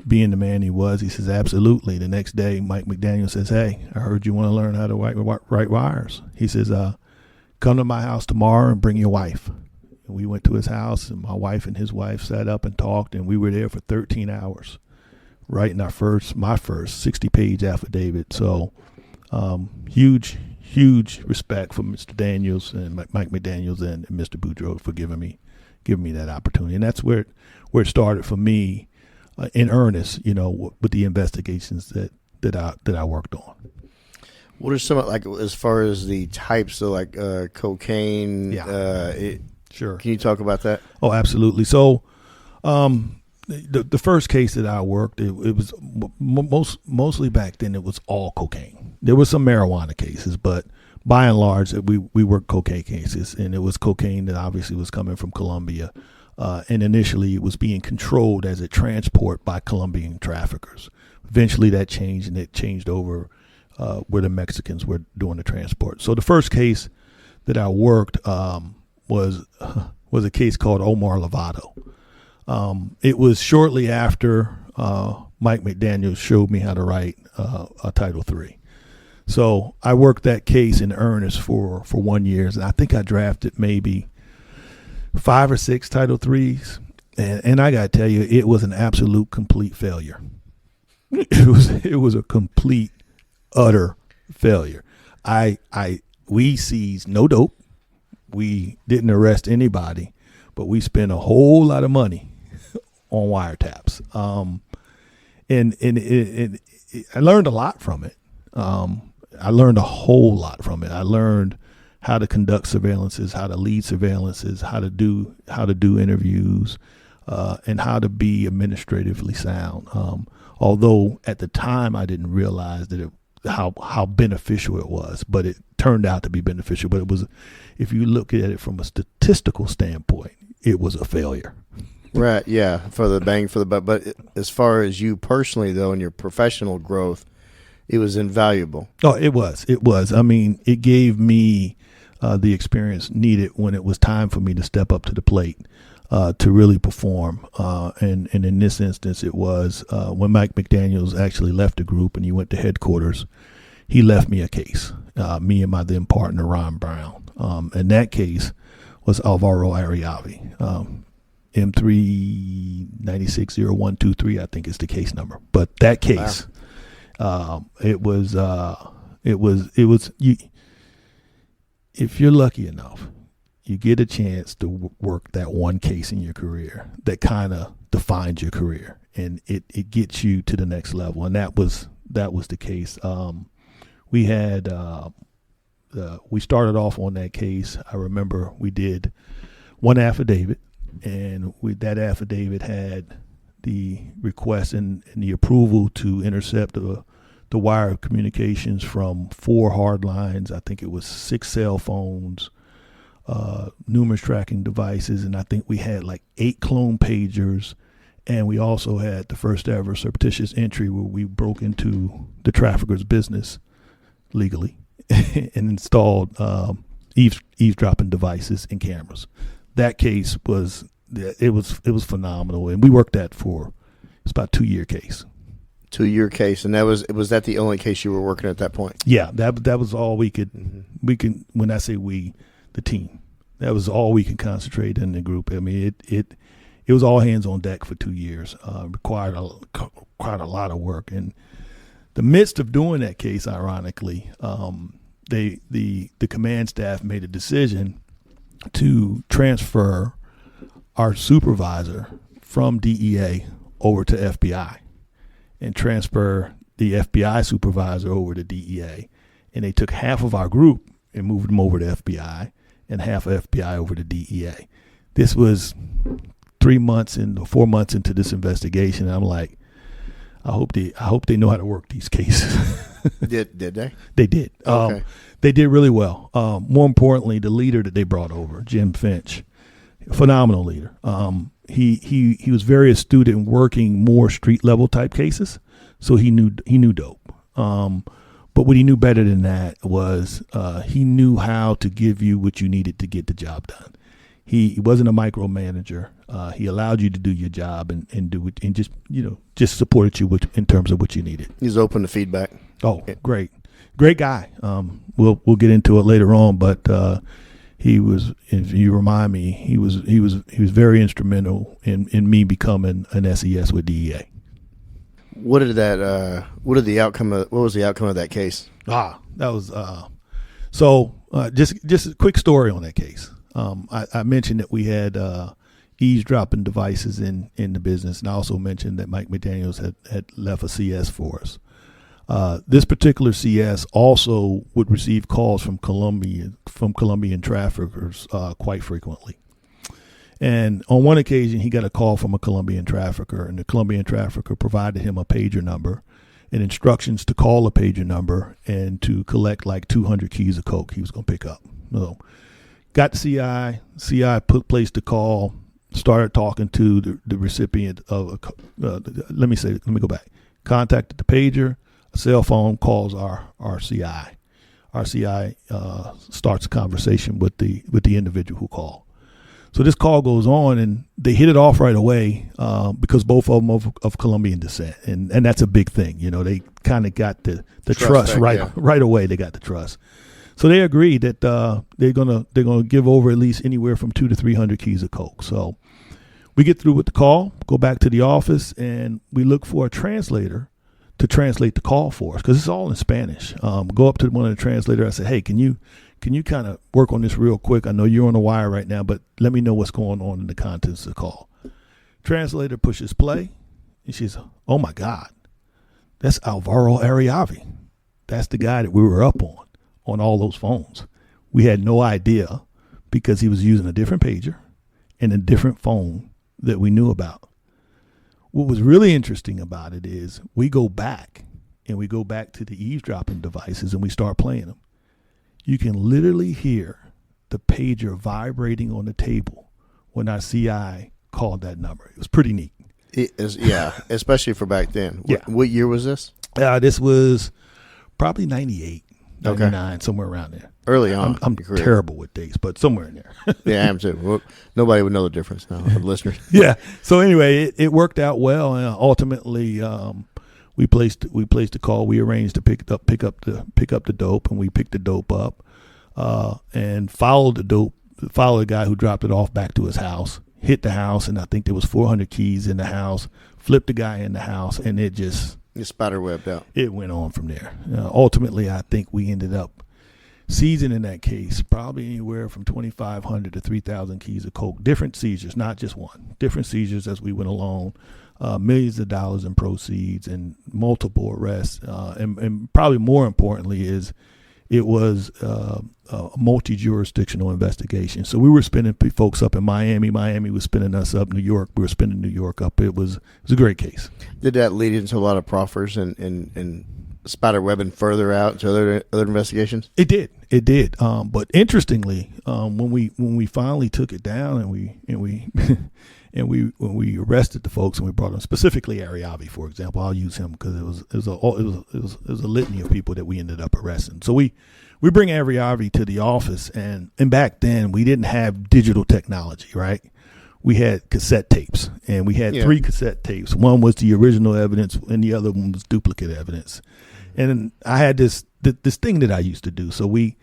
Being the man he was, he says, absolutely. The next day, Mike McDaniel says, hey, I heard you want to learn how to write wires. He says, come to my house tomorrow and bring your wife. And we went to his house, and my wife and his wife sat up and talked, and we were there for 13 hours, writing my first 60-page affidavit. So huge respect for Mr. Daniels and Mike McDaniels and Mr. Boudreaux for giving me that opportunity. And that's where it started for me in earnest, with the investigations that I worked on. What are some, like, as far as the types of, like, cocaine? Yeah. Sure. Can you talk about that? Oh, absolutely. So the first case that I worked, it was mostly back then, it was all cocaine. There were some marijuana cases, but by and large, we worked cocaine cases, and it was cocaine that obviously was coming from Colombia. And initially, it was being controlled as a transport by Colombian traffickers. Eventually, that changed, and it changed over where the Mexicans were doing the transport. So the first case that I worked was a case called Omar Lovato. It was shortly after Mike McDaniel showed me how to write a Title III. So I worked that case in earnest for 1 year, and I think I drafted maybe 5 or 6 Title IIIs, and I got to tell you, it was an absolute complete failure. It was a complete, utter failure. We seized no dope. We didn't arrest anybody, but we spent a whole lot of money on wiretaps. and I learned a lot from it. I learned a whole lot from it. I learned how to conduct surveillances, how to lead surveillances, how to do interviews, and how to be administratively sound. Although at the time I didn't realize that how beneficial it was, but it turned out to be beneficial. But it was, if you look at it from a statistical standpoint, it was a failure. Right, yeah, for the bang for the buck. But as far as you personally, though, and your professional growth, it was invaluable. Oh, it was. It was. I mean, it gave me the experience needed when it was time for me to step up to the plate to really perform. And in this instance, it was when Mike McDaniels actually left the group and he went to headquarters, he left me a case, me and my then partner, Ron Brown. And that case was Alvaro Ariavi. M3960123, I think is the case number. But that case, it was you. If you're lucky enough, you get a chance to work that one case in your career that kind of defines your career, and it gets you to the next level. And that was the case. We had we started off on that case. I remember we did one affidavit. And that affidavit had the request and the approval to intercept the wire communications from 4 hard lines. I think it was 6 cell phones, numerous tracking devices, and I think we had like 8 clone pagers. And we also had the first ever surreptitious entry where we broke into the trafficker's business legally and installed eavesdropping devices and cameras. That case was phenomenal, and we worked that for it's about a 2-year case. 2-year case, and was that the only case you were working at that point? Yeah, that was all we could. We can, when I say we, the team, that was all we could concentrate in the group. I mean, it was all hands on deck for 2 years. Required a lot of work, and the midst of doing that case, ironically, the command staff made a decision to transfer our supervisor from DEA over to FBI and transfer the FBI supervisor over to DEA. And they took half of our group and moved them over to FBI and half of FBI over to DEA. This was 4 months into this investigation. And I'm like, I hope they know how to work these cases. Did they? They did. Okay. They did really well. More importantly, the leader that they brought over, Jim Finch, phenomenal leader. He was very astute in working more street level type cases, so he knew dope. But what he knew better than that was he knew how to give you what you needed to get the job done. He wasn't a micromanager. He allowed you to do your job and do it, and just supported you in terms of what you needed. He's open to feedback. Oh, great guy. We'll get into it later on, but he was, if you remind me, he was very instrumental in me becoming an SES with DEA. What was the outcome of that case? That was just a quick story on that case. I mentioned that we had eavesdropping devices in the business, and I also mentioned that Mike McDaniels had left a CS for us. This particular CS also would receive calls from Colombian traffickers quite frequently. And on one occasion, he got a call from a Colombian trafficker, and the Colombian trafficker provided him a pager number and instructions to call a pager number and to collect like 200 keys of coke he was going to pick up. So got the CI placed the call, started talking to the recipient of let me go back. Contacted the pager. A cell phone calls our CI. Our CI starts a conversation with the individual who called. So this call goes on, and they hit it off right away because both of them of Colombian descent, and that's a big thing. They kind of got the trust right away. They got the trust, so they agreed that they're gonna give over at least anywhere from 200 to 300 keys of coke. So we get through with the call, go back to the office, and we look for a translator to translate the call for us because it's all in Spanish. Go up to one of the translators. I said, hey, can you kind of work on this real quick? I know you're on the wire right now, but let me know what's going on in the contents of the call. Translator pushes play, and she's, oh my God, That's Alvaro Ariavi. That's the guy that we were up on all those phones. We had no idea because he was using a different pager and a different phone that we knew about. What was really interesting about it is we go back to the eavesdropping devices and we start playing them. You can literally hear the pager vibrating on the table when our CI called that number. It was pretty neat. It is, yeah, especially for back then. Yeah. What year was this? This was probably 98, Okay. 99, somewhere around there. Early on. I'm in your career. terrible with dates, but somewhere in there. Yeah, I am too. Well, nobody would know the difference now, the listeners. Yeah. So anyway, it worked out well, and ultimately we placed the call. We arranged to pick up the dope, and we picked the dope up and followed the guy who dropped it off back to his house. Hit the house, and I think there was 400 keys in the house. Flipped the guy in the house, and it just spider webbed out. It went on from there. Ultimately, I think we ended up seizing in that case probably anywhere from 2,500 to 3,000 keys of coke. Different seizures, not just one. Different seizures as we went along. Millions of dollars in proceeds and multiple arrests. And probably more importantly is it was a multi-jurisdictional investigation. So we were spinning folks up in Miami. Miami was spinning us up. New York, we were spinning New York up. It was a great case. Did that lead into a lot of proffers and spider webbing further out to other investigations? It did. But interestingly, when we finally took it down and when we arrested the folks and we brought them, specifically Ariavi, for example, I'll use him because it was a litany of people that we ended up arresting. So we bring Ariavi to the office, and back then we didn't have digital technology, right? We had cassette tapes, and we had 3 cassette tapes. One was the original evidence, and the other one was duplicate evidence. And I had this thing that I used to do. So we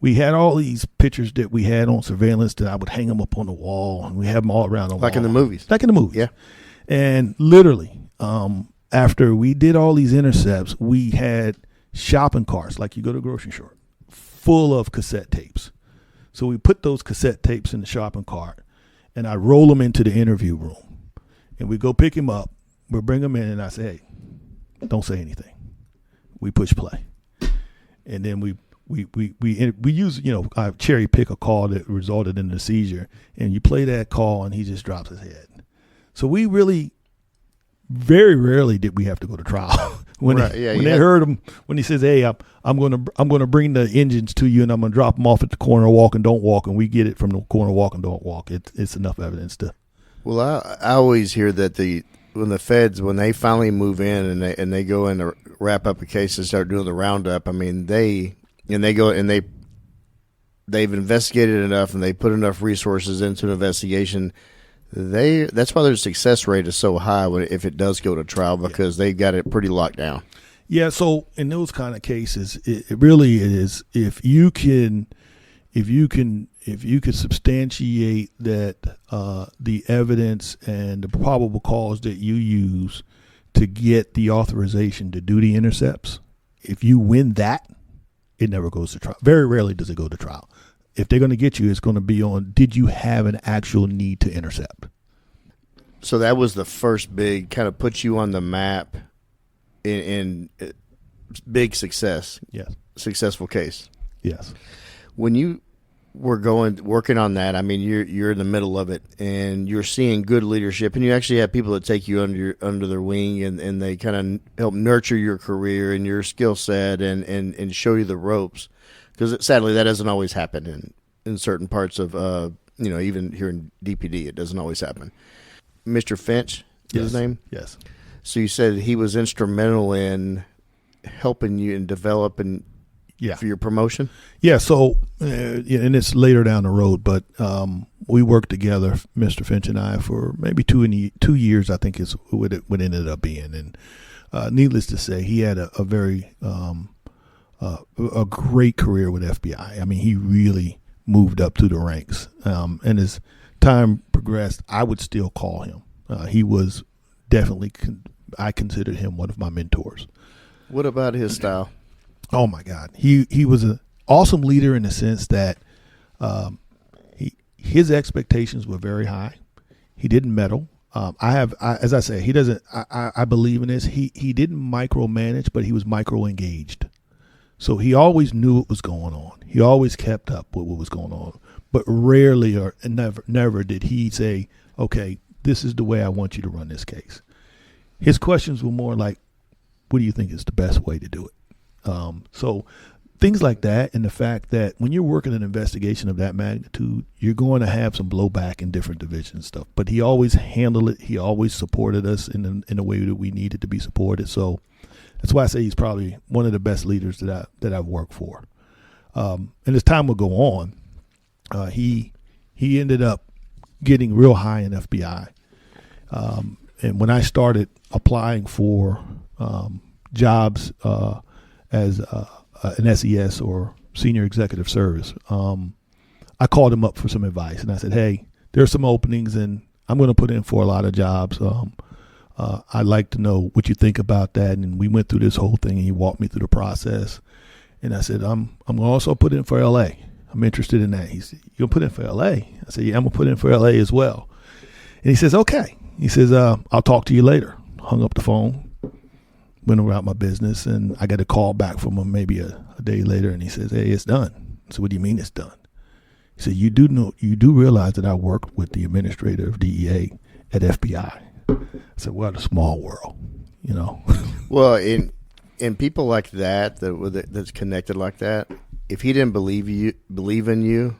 had all these pictures that we had on surveillance that I would hang them up on the wall, and we have them all around the wall. Like in the movies. Like in the movies. Yeah. And literally, after we did all these intercepts, we had shopping carts, like you go to a grocery store, full of cassette tapes. So we put those cassette tapes in the shopping cart, and I roll them into the interview room. And we go pick him up. We bring him in, and I say, hey, don't say anything. We push play. And then we use, I cherry pick a call that resulted in a seizure, and you play that call and he just drops his head. So we really, very rarely did we have to go to trial. When they heard him, when he says, hey, I'm going to bring the engines to you and I'm going to drop them off at the corner, walk and don't walk. And we get it from the corner, walk and don't walk. It's enough evidence to. Well, I always hear that when the feds, when they finally move in and they go in to wrap up a case and start doing the roundup, I mean, they've investigated enough and they put enough resources into an investigation. That's why their success rate is so high if it does go to trial, because they've got it pretty locked down. Yeah. So in those kind of cases, it really is, if you could substantiate that the evidence and the probable cause that you use to get the authorization to do the intercepts, if you win that, it never goes to trial. Very rarely does it go to trial. If they're going to get you, it's going to be on, did you have an actual need to intercept? So that was the first big, kind of put you on the map in big success. Yes. Successful case. Yes. When you were working on that, I mean, you're in the middle of it and you're seeing good leadership, and you actually have people that take you under their wing and they kind of help nurture your career and your skill set and show you the ropes. Because sadly, that doesn't always happen in certain parts of, even here in DPD, it doesn't always happen. Mr. Finch is his name? Yes. So you said he was instrumental in helping you and developing for your promotion? Yeah. So, and it's later down the road, but we worked together, Mr. Finch and I, for maybe 2 years, I think is what it ended up being. And needless to say, he had a very a great career with FBI. I mean, he really moved up through the ranks. And as time progressed, I would still call him. He was definitely, I considered him one of my mentors. What about his style? Oh my God. He was an awesome leader in the sense that his expectations were very high. He didn't meddle. As I say, he doesn't. I believe in this. He didn't micromanage, but he was micro engaged. So he always knew what was going on. He always kept up with what was going on. But rarely or never did he say, "Okay, this is the way I want you to run this case." His questions were more like, "What do you think is the best way to do it?" So things like that, and the fact that when you're working an investigation of that magnitude, you're going to have some blowback in different divisions and stuff. But he always handled it. He always supported us in a way that we needed to be supported. So that's why I say he's probably one of the best leaders that I've worked for. And as time would go on, he ended up getting real high in FBI. And when I started applying for jobs as an SES or senior executive service, I called him up for some advice, and I said, "Hey, there's some openings, and I'm going to put in for a lot of jobs. I'd like to know what you think about that." And we went through this whole thing, and he walked me through the process. And I said, "I'm going to also put in for LA. I'm interested in that." He said, "You're going to put in for LA?" I said, "Yeah, I'm going to put in for LA as well." And he says, "Okay." He says, "I'll talk to you later." Hung up the phone, went about my business, and I got a call back from him maybe a day later, and he says, "Hey, it's done." I said, "What do you mean it's done?" He said, you do realize that I worked with the administrator of DEA at FBI. I said, "What a small world, you know." Well, in people like that's connected like that, if he didn't believe in you,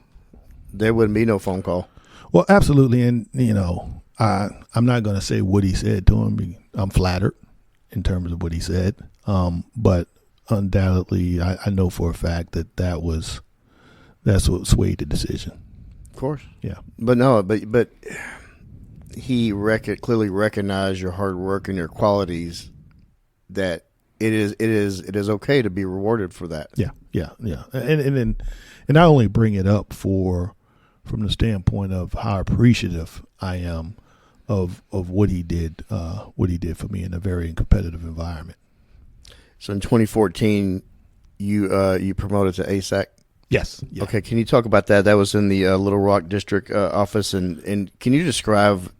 there wouldn't be no phone call. Well, absolutely, and I'm not going to say what he said to him. I'm flattered in terms of what he said, but undoubtedly, I know for a fact that's what swayed the decision. Of course, yeah. But he clearly recognized your hard work and your qualities. That it is okay to be rewarded for that. Yeah. And I only bring it up from the standpoint of how appreciative I am of what he did for me in a very competitive environment. So in 2014, you promoted to ASAC. Yes. Yeah. Okay. Can you talk about that? That was in the Little Rock District office, and can you describe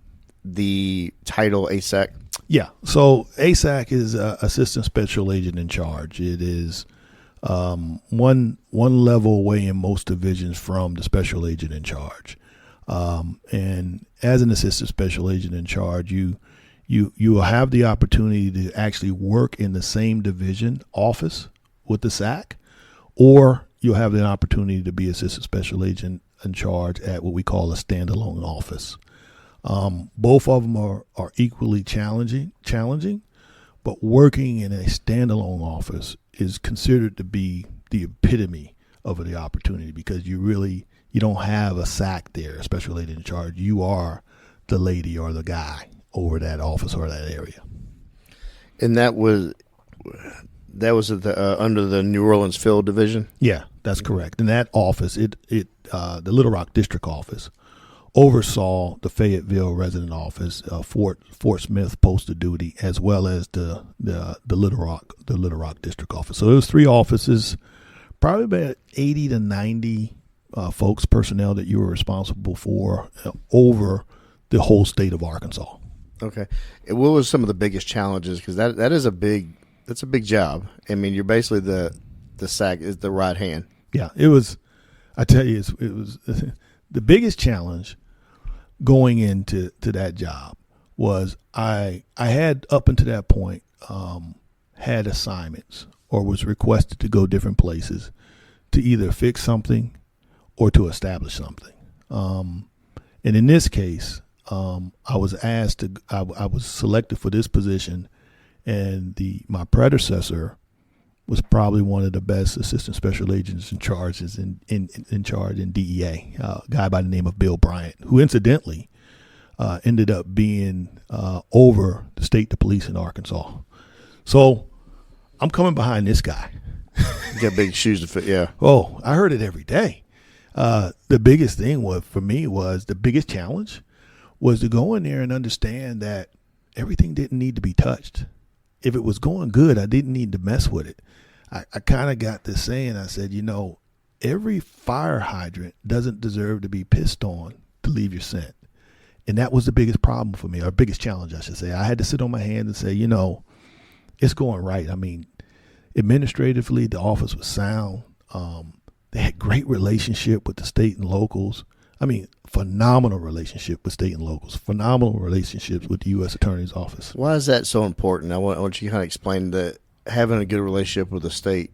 the title ASAC? Yeah. So ASAC is Assistant Special Agent in Charge. It is one level away in most divisions from the Special Agent in Charge. And as an Assistant Special Agent in Charge, you will have the opportunity to actually work in the same division office with the SAC, or you'll have the opportunity to be Assistant Special Agent in Charge at what we call a standalone office. Both of them are equally challenging, but working in a standalone office is considered to be the epitome of the opportunity, because you don't have a SAC there, a special agent in charge. You are the lady or the guy over that office or that area. And that was at under the New Orleans Field Division? Yeah, that's correct. In that office, the Little Rock District Office oversaw the Fayetteville resident office, Fort Smith posted duty, as well as the Little Rock District Office. So it was three offices, probably about 80 to 90 personnel that you were responsible for over the whole state of Arkansas. Okay. And what was some of the biggest challenges? Because that's a big job. I mean, you're basically the SAC is the right hand. Yeah, it was. I tell you, it was the biggest challenge going into that job was I had up until that point had assignments or was requested to go different places to either fix something or to establish something. And in this case, I was asked to. I was selected for this position, and my predecessor was probably one of the best assistant special agents in charge in DEA, a guy by the name of Bill Bryant, who incidentally ended up being over the state police in Arkansas. So I'm coming behind this guy. You got big shoes to fit, yeah. Oh, I heard it every day. The biggest thing for me was the biggest challenge was to go in there and understand that everything didn't need to be touched. If it was going good, I didn't need to mess with it. I kind of got this saying. I said, every fire hydrant doesn't deserve to be pissed on to leave your scent. And that was the biggest problem for me, or biggest challenge, I should say. I had to sit on my hands and say, it's going right. I mean, administratively, the office was sound. They had great relationship with the state and locals. I mean, phenomenal relationship with state and locals, phenomenal relationships with the U.S. Attorney's Office. Why is that so important? I want you to kind of explain that having a good relationship with the state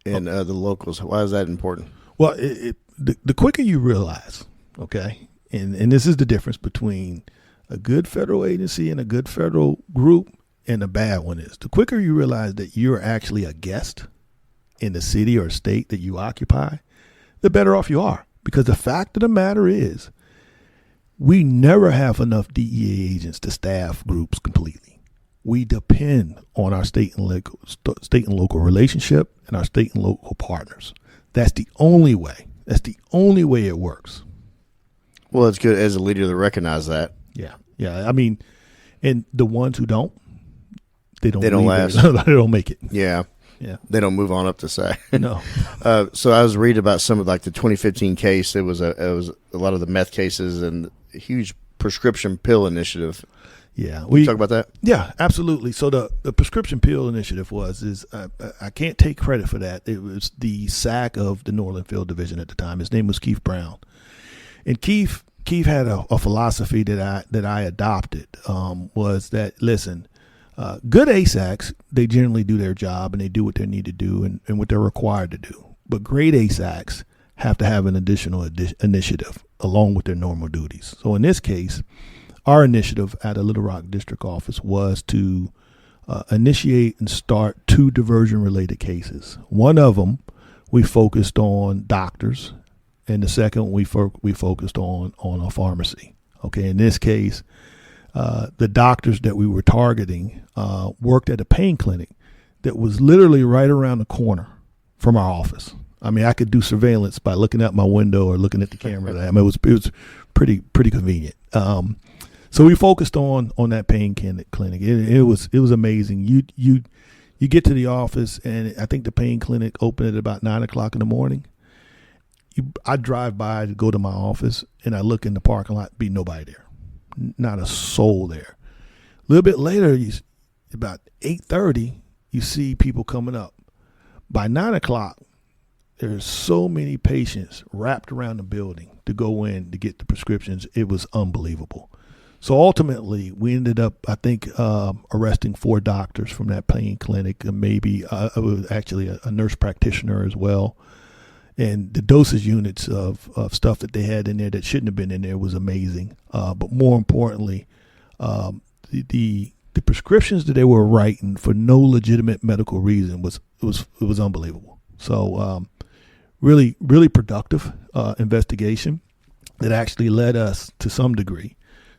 and the locals. Why is that important? Well, the quicker you realize, okay, and this is the difference between a good federal agency and a good federal group and a bad one is, the quicker you realize that you're actually a guest in the city or state that you occupy, the better off you are. Because the fact of the matter is, we never have enough DEA agents to staff groups completely. We depend on our state and local relationship and our state and local partners. That's the only way. That's the only way it works. Well, it's good as a leader to recognize that. Yeah. I mean, and the ones who don't, they don't last. They don't make it. Yeah. They don't move on up to say. No. So I was reading about some of like the 2015 case. It was a lot of the meth cases and a huge prescription pill initiative. Yeah. Can you talk about that? Yeah, absolutely. So the prescription pill initiative I can't take credit for that. It was the SAC of the Northern Field Division at the time. His name was Keith Brown. And Keith had a philosophy that I adopted, was that, listen, good ASACs, they generally do their job and they do what they need to do and what they're required to do. But great ASACs have to have an additional initiative along with their normal duties. So in this case, our initiative at the Little Rock District Office was to initiate and start 2 diversion-related cases. One of them, we focused on doctors, and the second we focused on a pharmacy. Okay, in this case, the doctors that we were targeting worked at a pain clinic that was literally right around the corner from our office. I mean, I could do surveillance by looking out my window or looking at the camera. I mean, it was pretty convenient. So we focused on that pain clinic. It was amazing. You get to the office, and I think the pain clinic opened at about 9:00 in the morning. I drive by to go to my office, and I look in the parking lot, be nobody there. Not a soul there. A little bit later, about 8:30, you see people coming up. By 9:00, there's so many patients wrapped around the building to go in to get the prescriptions. It was unbelievable. So ultimately, we ended up, I think, arresting 4 doctors from that pain clinic, and maybe it was actually a nurse practitioner as well. And the dosage units of stuff that they had in there that shouldn't have been in there was amazing. But more importantly, the prescriptions that they were writing for no legitimate medical reason was unbelievable. So really, really productive investigation that actually led us to some degree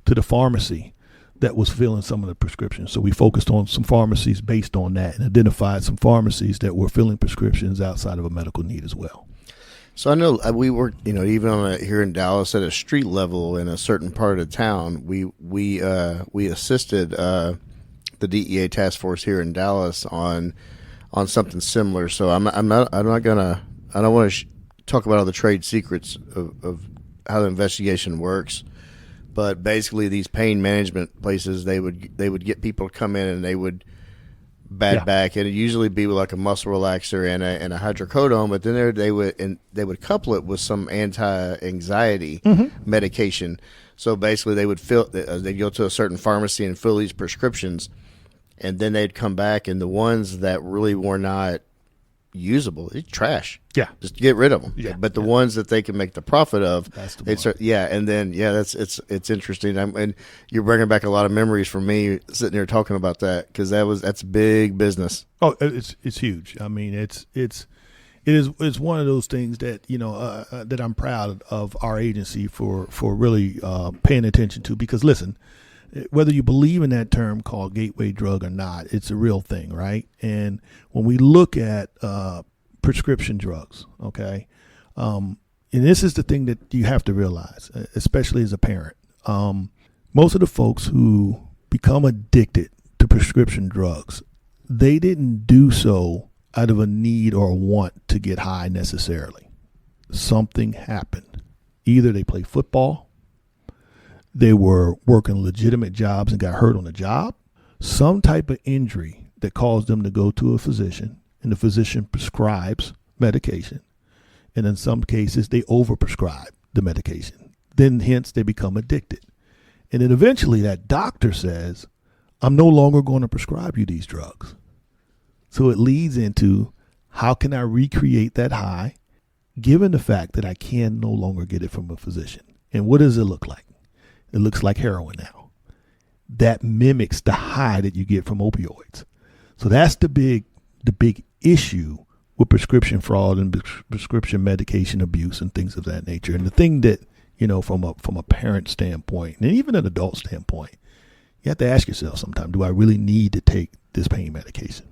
to the pharmacy that was filling some of the prescriptions. So we focused on some pharmacies based on that and identified some pharmacies that were filling prescriptions outside of a medical need as well. So I know we worked, even here in Dallas at a street level in a certain part of town. We assisted the DEA task force here in Dallas on something similar. So I don't want to talk about all the trade secrets of how the investigation works. But basically, these pain management places, they would get people to come in and they would bad back, and it usually be like a muscle relaxer and a hydrocodone. But then they would couple it with some anti-anxiety medication. So basically, they'd go to a certain pharmacy and fill these prescriptions, and then they'd come back, and the ones that really were not usable, it's trash. Yeah, just get rid of them. Yeah, but the ones that they can make the profit of, that's the it's interesting. And you're bringing back a lot of memories for me sitting here talking about that, because that's big business. Oh, it's huge. I mean, it's one of those things that that I'm proud of our agency for really paying attention to, because listen, whether you believe in that term called gateway drug or not, it's a real thing, right? And when we look at prescription drugs, okay, and this is the thing that you have to realize, especially as a parent, most of the folks who become addicted to prescription drugs, they didn't do so out of a need or a want to get high necessarily. Something happened. Either they play football, they were working legitimate jobs and got hurt on the job, some type of injury that caused them to go to a physician, and the physician prescribes medication. And in some cases, they overprescribe the medication. Then hence they become addicted. And then eventually that doctor says, I'm no longer going to prescribe you these drugs. So it leads into, how can I recreate that high given the fact that I can no longer get it from a physician? And what does it look like? It looks like heroin now. That mimics the high that you get from opioids. So that's the big issue with prescription fraud and prescription medication abuse and things of that nature. And the thing that, from a parent standpoint and even an adult standpoint, you have to ask yourself sometime, do I really need to take this pain medication?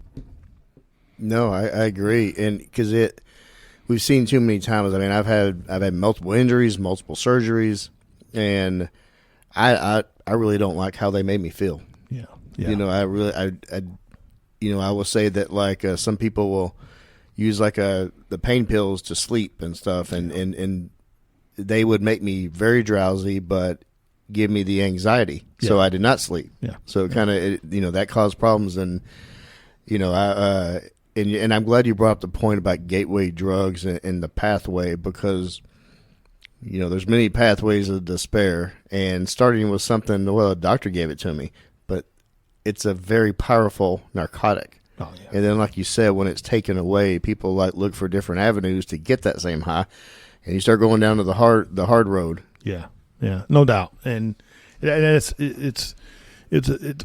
No, I agree. And because we've seen too many times. I mean, I've had multiple injuries, multiple surgeries, and I really don't like how they made me feel. Yeah. I will say that, like, some people will use the pain pills to sleep and stuff, and they would make me very drowsy, but give me the anxiety, so I did not sleep. Yeah. So kind of, that caused problems, and and I'm glad you brought up the point about gateway drugs and the pathway, because there's many pathways of despair, and starting with something, a doctor gave it to me, but it's a very powerful narcotic. Oh, yeah. And then, like you said, when it's taken away, people look for different avenues to get that same high, and you start going down to the hard road. Yeah, no doubt. And it's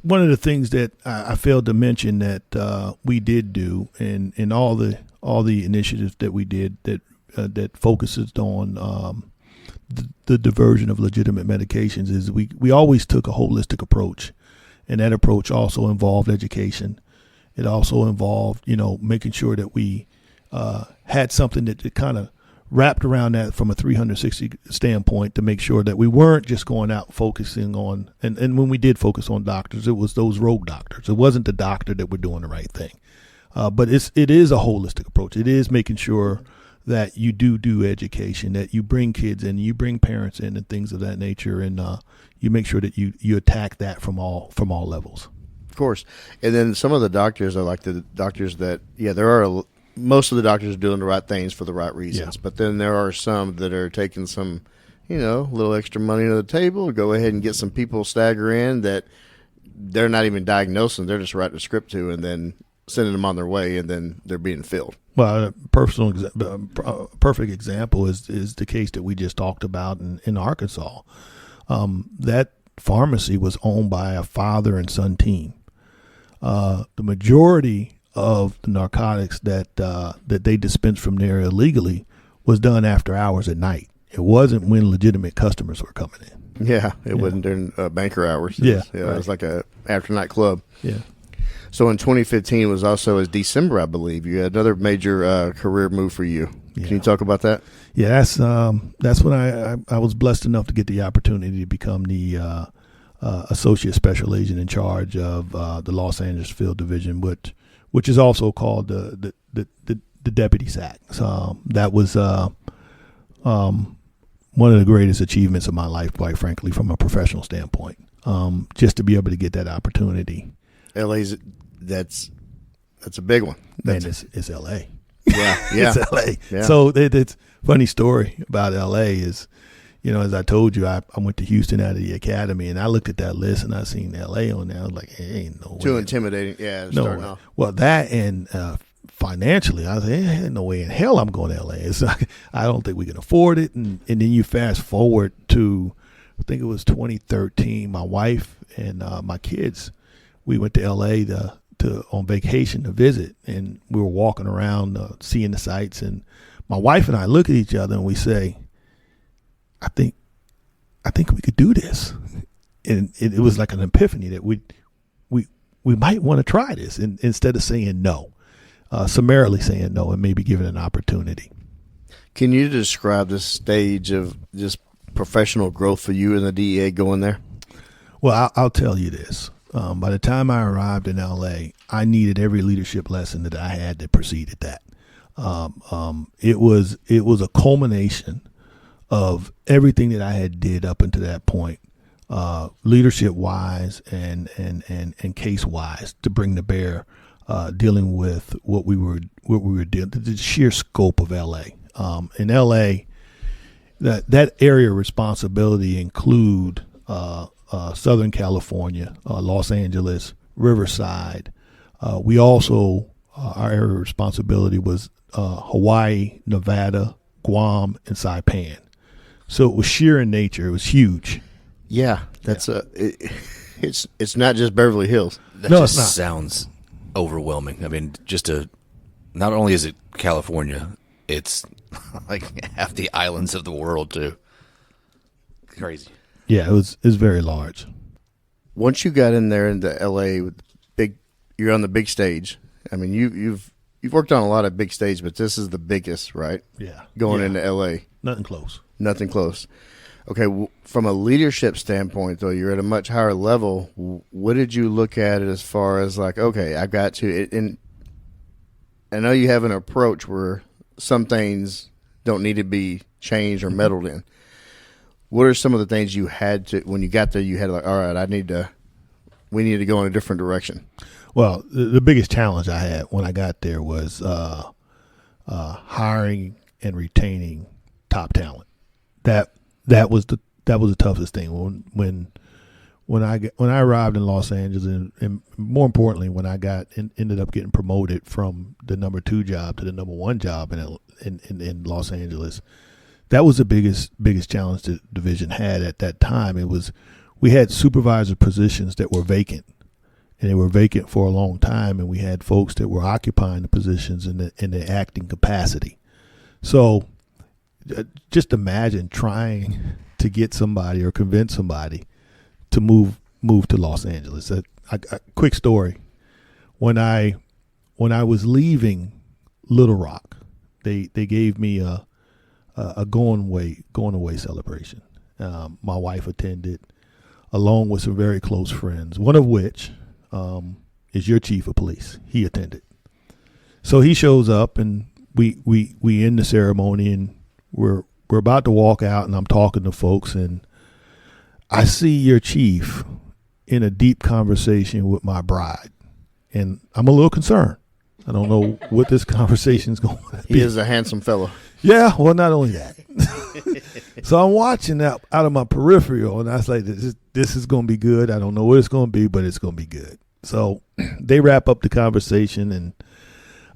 one of the things that I failed to mention that we did do, and all the initiatives that we did that focuses on the diversion of legitimate medications, is we always took a holistic approach, and that approach also involved education. It also involved making sure that we had something that kind of wrapped around that from a 360 standpoint, to make sure that we weren't just going out focusing on, and when we did focus on doctors, it was those rogue doctors. It wasn't the doctor that were doing the right thing. But it is a holistic approach. It is making sure that you do education, that you bring kids in, you bring parents in, and things of that nature, and you make sure that you attack that from all levels. Of course. And then some of the doctors are like the doctors that, most of the doctors are doing the right things for the right reasons. Yeah. But then there are some that are taking some, little extra money to the table to go ahead and get some people stagger in that they're not even diagnosing. They're just writing a script to, and then sending them on their way, and then they're being filled. Well, a perfect example is the case that we just talked about in Arkansas. That pharmacy was owned by a father and son team. The majority of the narcotics that they dispensed from there illegally was done after hours at night. It wasn't when legitimate customers were coming in. Yeah, it wasn't during banker hours. Right. It was like a after night club. Yeah. So in 2015 was also as December, I believe. You had another major career move for you. Yeah. Can you talk about that? Yeah, that's when I was blessed enough to get the opportunity to become the associate special agent in charge of the Los Angeles Field Division, which is also called the deputy SAC. So that was one of the greatest achievements of my life, quite frankly, from a professional standpoint. Just to be able to get that opportunity. LA's that's a big one. It's LA. Yeah. It's LA. Yeah. So it's funny story about LA is, as I told you, I went to Houston out of the academy, and I looked at that list and I seen LA on there. I was like, hey, ain't no way. Too intimidating. Yeah. No way. Off. Well, that and financially, I was like, ain't no way in hell I'm going to LA. It's like, I don't think we can afford it. And then you fast forward to, I think it was 2013. My wife and my kids, we went to LA to on vacation to visit, and we were walking around seeing the sights, and my wife and I look at each other and we say, I think we could do this. And it was like an epiphany that we might want to try this, and instead of saying no, summarily saying no, and maybe giving an opportunity. Can you describe the stage of just professional growth for you in the DEA going there? Well, I'll tell you this. By the time I arrived in LA, I needed every leadership lesson that I had that preceded that. It was a culmination of everything that I had did up until that point. leadership wise and case wise to bring to bear, dealing with what we were dealing, the sheer scope of LA. In LA, that area of responsibility include Southern California, Los Angeles, Riverside. We also, our area of responsibility was Hawaii, Nevada, Guam, and Saipan. So it was sheer in nature. It was huge. Yeah, that's it's not just Beverly Hills. That No, just it's not. sounds overwhelming. I mean, not only is it California, it's like half the islands of the world too. Crazy. Yeah, it was very large. Once you got in there into LA with you're on the big stage. I mean, you've worked on a lot of big stages, but this is the biggest, right? Yeah. Going Yeah. into LA. Nothing close. Nothing close. Okay, from a leadership standpoint, though, you're at a much higher level. What did you look at it as far as like, okay, I've got to, and I know you have an approach where some things don't need to be changed or meddled in. What are some of the things you had to, when you got there, you had like, all right, we need to go in a different direction? Well, the biggest challenge I had when I got there was hiring and retaining top talent. That was the toughest thing when I arrived in Los Angeles, and more importantly, when I ended up getting promoted from the number 2 job to the number 1 job in Los Angeles. That was the biggest challenge the division had at that time. We had supervisor positions that were vacant, and they were vacant for a long time, and we had folks that were occupying the positions in the acting capacity. So just imagine trying to get somebody or convince somebody to move to Los Angeles. A quick story: when I was leaving Little Rock, they gave me a going away celebration. My wife attended, along with some very close friends, one of which is your chief of police. He attended. So he shows up, and we end the ceremony, and we're about to walk out, and I'm talking to folks, and I see your chief in a deep conversation with my bride, and I'm a little concerned. I don't know what this conversation is going to be. He is a handsome fellow. Yeah, well, not only that. So I'm watching out of my peripheral, and I was like, this is going to be good. I don't know what it's going to be, but it's going to be good. So they wrap up the conversation, and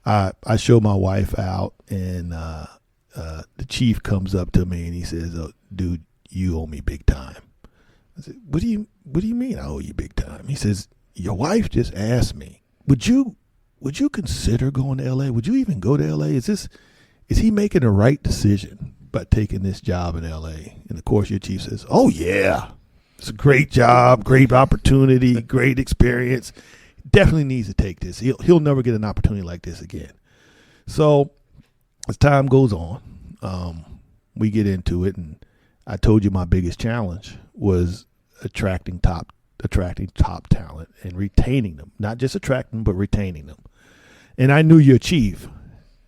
I show my wife out, and the chief comes up to me, and he says, "Oh, dude, you owe me big time." I said, What do you mean I owe you big time? He says, "Your wife just asked me, would you consider going to LA? Would you even go to LA? Is he making the right decision by taking this job in LA?" And of course your chief says, "Oh yeah, it's a great job, great opportunity, great experience. Definitely needs to take this. He'll never get an opportunity like this again." So as time goes on, we get into it, and I told you my biggest challenge was attracting top talent and retaining them. Not just attracting, but retaining them. And I knew your chief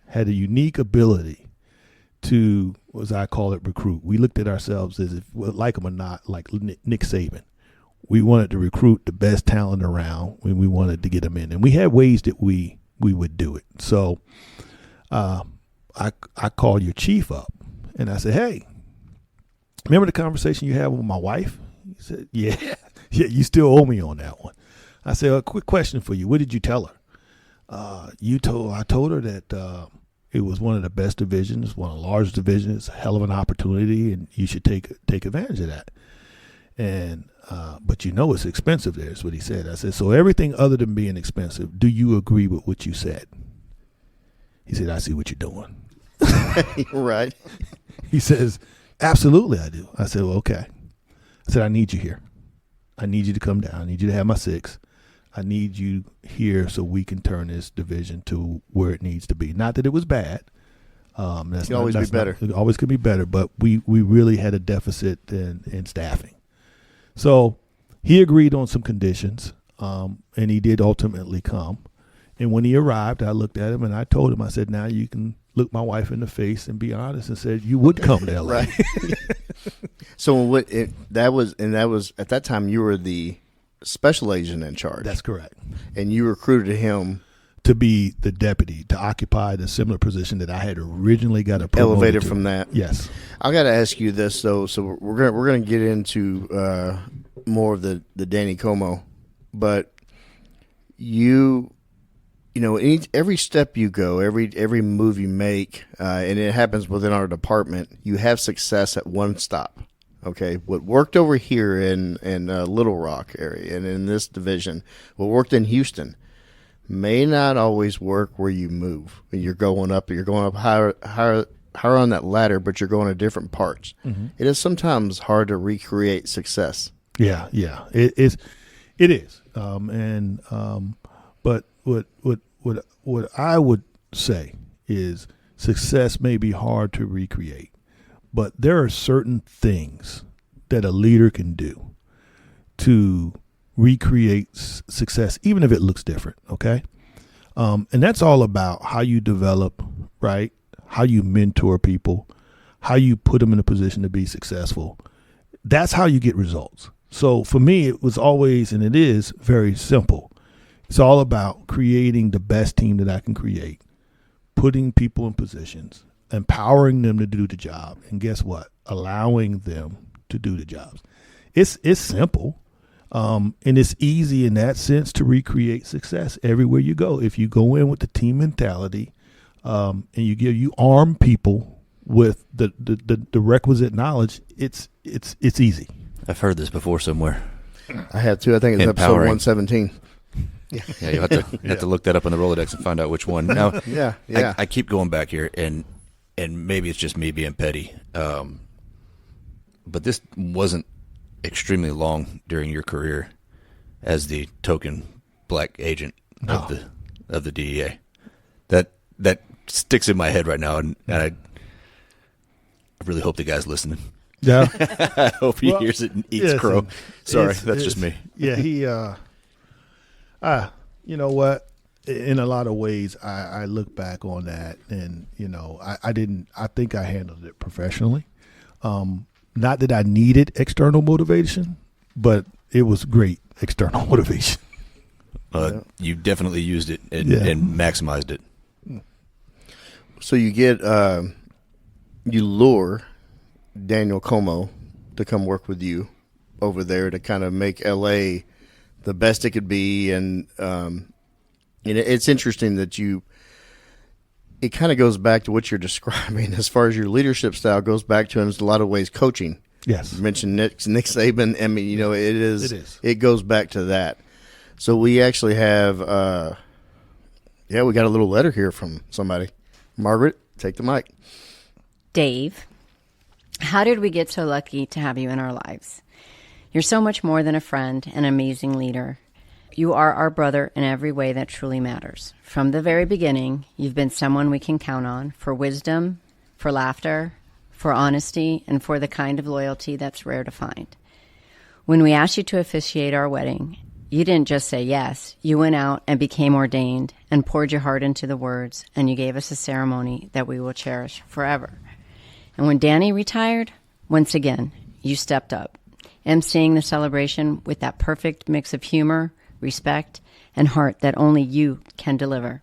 had a unique ability to, as I call it, recruit. We looked at ourselves as if, like him or not, like Nick Saban. We wanted to recruit the best talent around when we wanted to get them in. And we had ways that we would do it. So I called your chief up, and I said, "Hey, remember the conversation you had with my wife?" He said, yeah, you still owe me on that one. I said, "A quick question for you. What did you tell her?" I told her that it was one of the best divisions, one of the largest divisions, a hell of an opportunity, and you should take advantage of that. And but it's expensive there, is what he said. I said, "So everything other than being expensive, do you agree with what you said?" He said, "I see what you're doing." Right. He says, "Absolutely I do." I said, "Well, okay." I said, "I need you here. I need you to come down. I need you to have my 6. I need you here so we can turn this division to where it needs to be." Not that it was bad. It could always be better. It always could be better, but we really had a deficit in staffing. So he agreed on some conditions, and he did ultimately come. And when he arrived, I looked at him and I told him, I said, "Now you can looked my wife in the face and be honest and said, you would come to LA. Right. So that was at that time you were the special agent in charge. That's correct. And you recruited him to be the deputy, to occupy the similar position that I had originally got a promoted elevated to. from that. Yes. I got to ask you this though. So we're gonna get into more of the Danny Como, but you know, every step you go, every move you make, and it happens within our department, you have success at one stop. Okay, what worked over here in Little Rock area and in this division, what worked in Houston, may not always work where you move. You're going up higher on that ladder, but you're going to different parts. Mm-hmm. It is sometimes hard to recreate success. Yeah, it is. But what I would say is success may be hard to recreate, but there are certain things that a leader can do to recreate success, even if it looks different. Okay. And that's all about how you develop, right? How you mentor people, how you put them in a position to be successful. That's how you get results. So for me, it was always, and it is very simple. It's all about creating the best team that I can create, putting people in positions, empowering them to do the job. And guess what? Allowing them to do the jobs. It's simple. And it's easy in that sense to recreate success everywhere you go. If you go in with the team mentality, and you arm people with the requisite knowledge, it's easy. I've heard this before somewhere. I have too. I think it's Empowering. episode 117. Yeah, you have to look that up on the Rolodex and find out which one. Now, yeah. I keep going back here, and maybe it's just me being petty, but this wasn't extremely long during your career as the token black agent of the DEA. That sticks in my head right now, and I really hope the guy's listening. Yeah, I hope he hears it and eats crow. Sorry, that's just me. Yeah, he. You know what? In a lot of ways, I look back on that, and I think I handled it professionally. Not that I needed external motivation, but it was great external motivation. You definitely used it and maximized it. So you get you lure Daniel Como to come work with you over there to kind of make LA the best it could be, and it's interesting that it kind of goes back to what you're describing as far as your leadership style goes back to in a lot of ways coaching. Yes, you mentioned Nick Saban. I mean, it goes back to that. So we actually have we got a little letter here from somebody. Margaret, take the mic. Dave, how did we get so lucky to have you in our lives? You're so much more than a friend and an amazing leader. You are our brother in every way that truly matters. From the very beginning, you've been someone we can count on for wisdom, for laughter, for honesty, and for the kind of loyalty that's rare to find. When we asked you to officiate our wedding, you didn't just say yes. You went out and became ordained and poured your heart into the words, and you gave us a ceremony that we will cherish forever. And when Danny retired, once again, you stepped up, emceeing the celebration with that perfect mix of humor, respect, and heart that only you can deliver.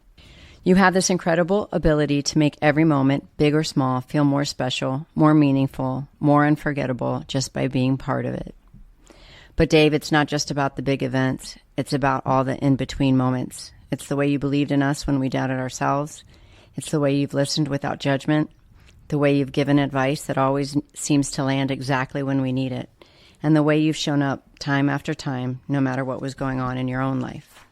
You have this incredible ability to make every moment, big or small, feel more special, more meaningful, more unforgettable just by being part of it. But Dave, it's not just about the big events. It's about all the in-between moments. It's the way you believed in us when we doubted ourselves. It's the way you've listened without judgment. The way you've given advice that always seems to land exactly when we need it. And the way you've shown up time after time, no matter what was going on in your own life.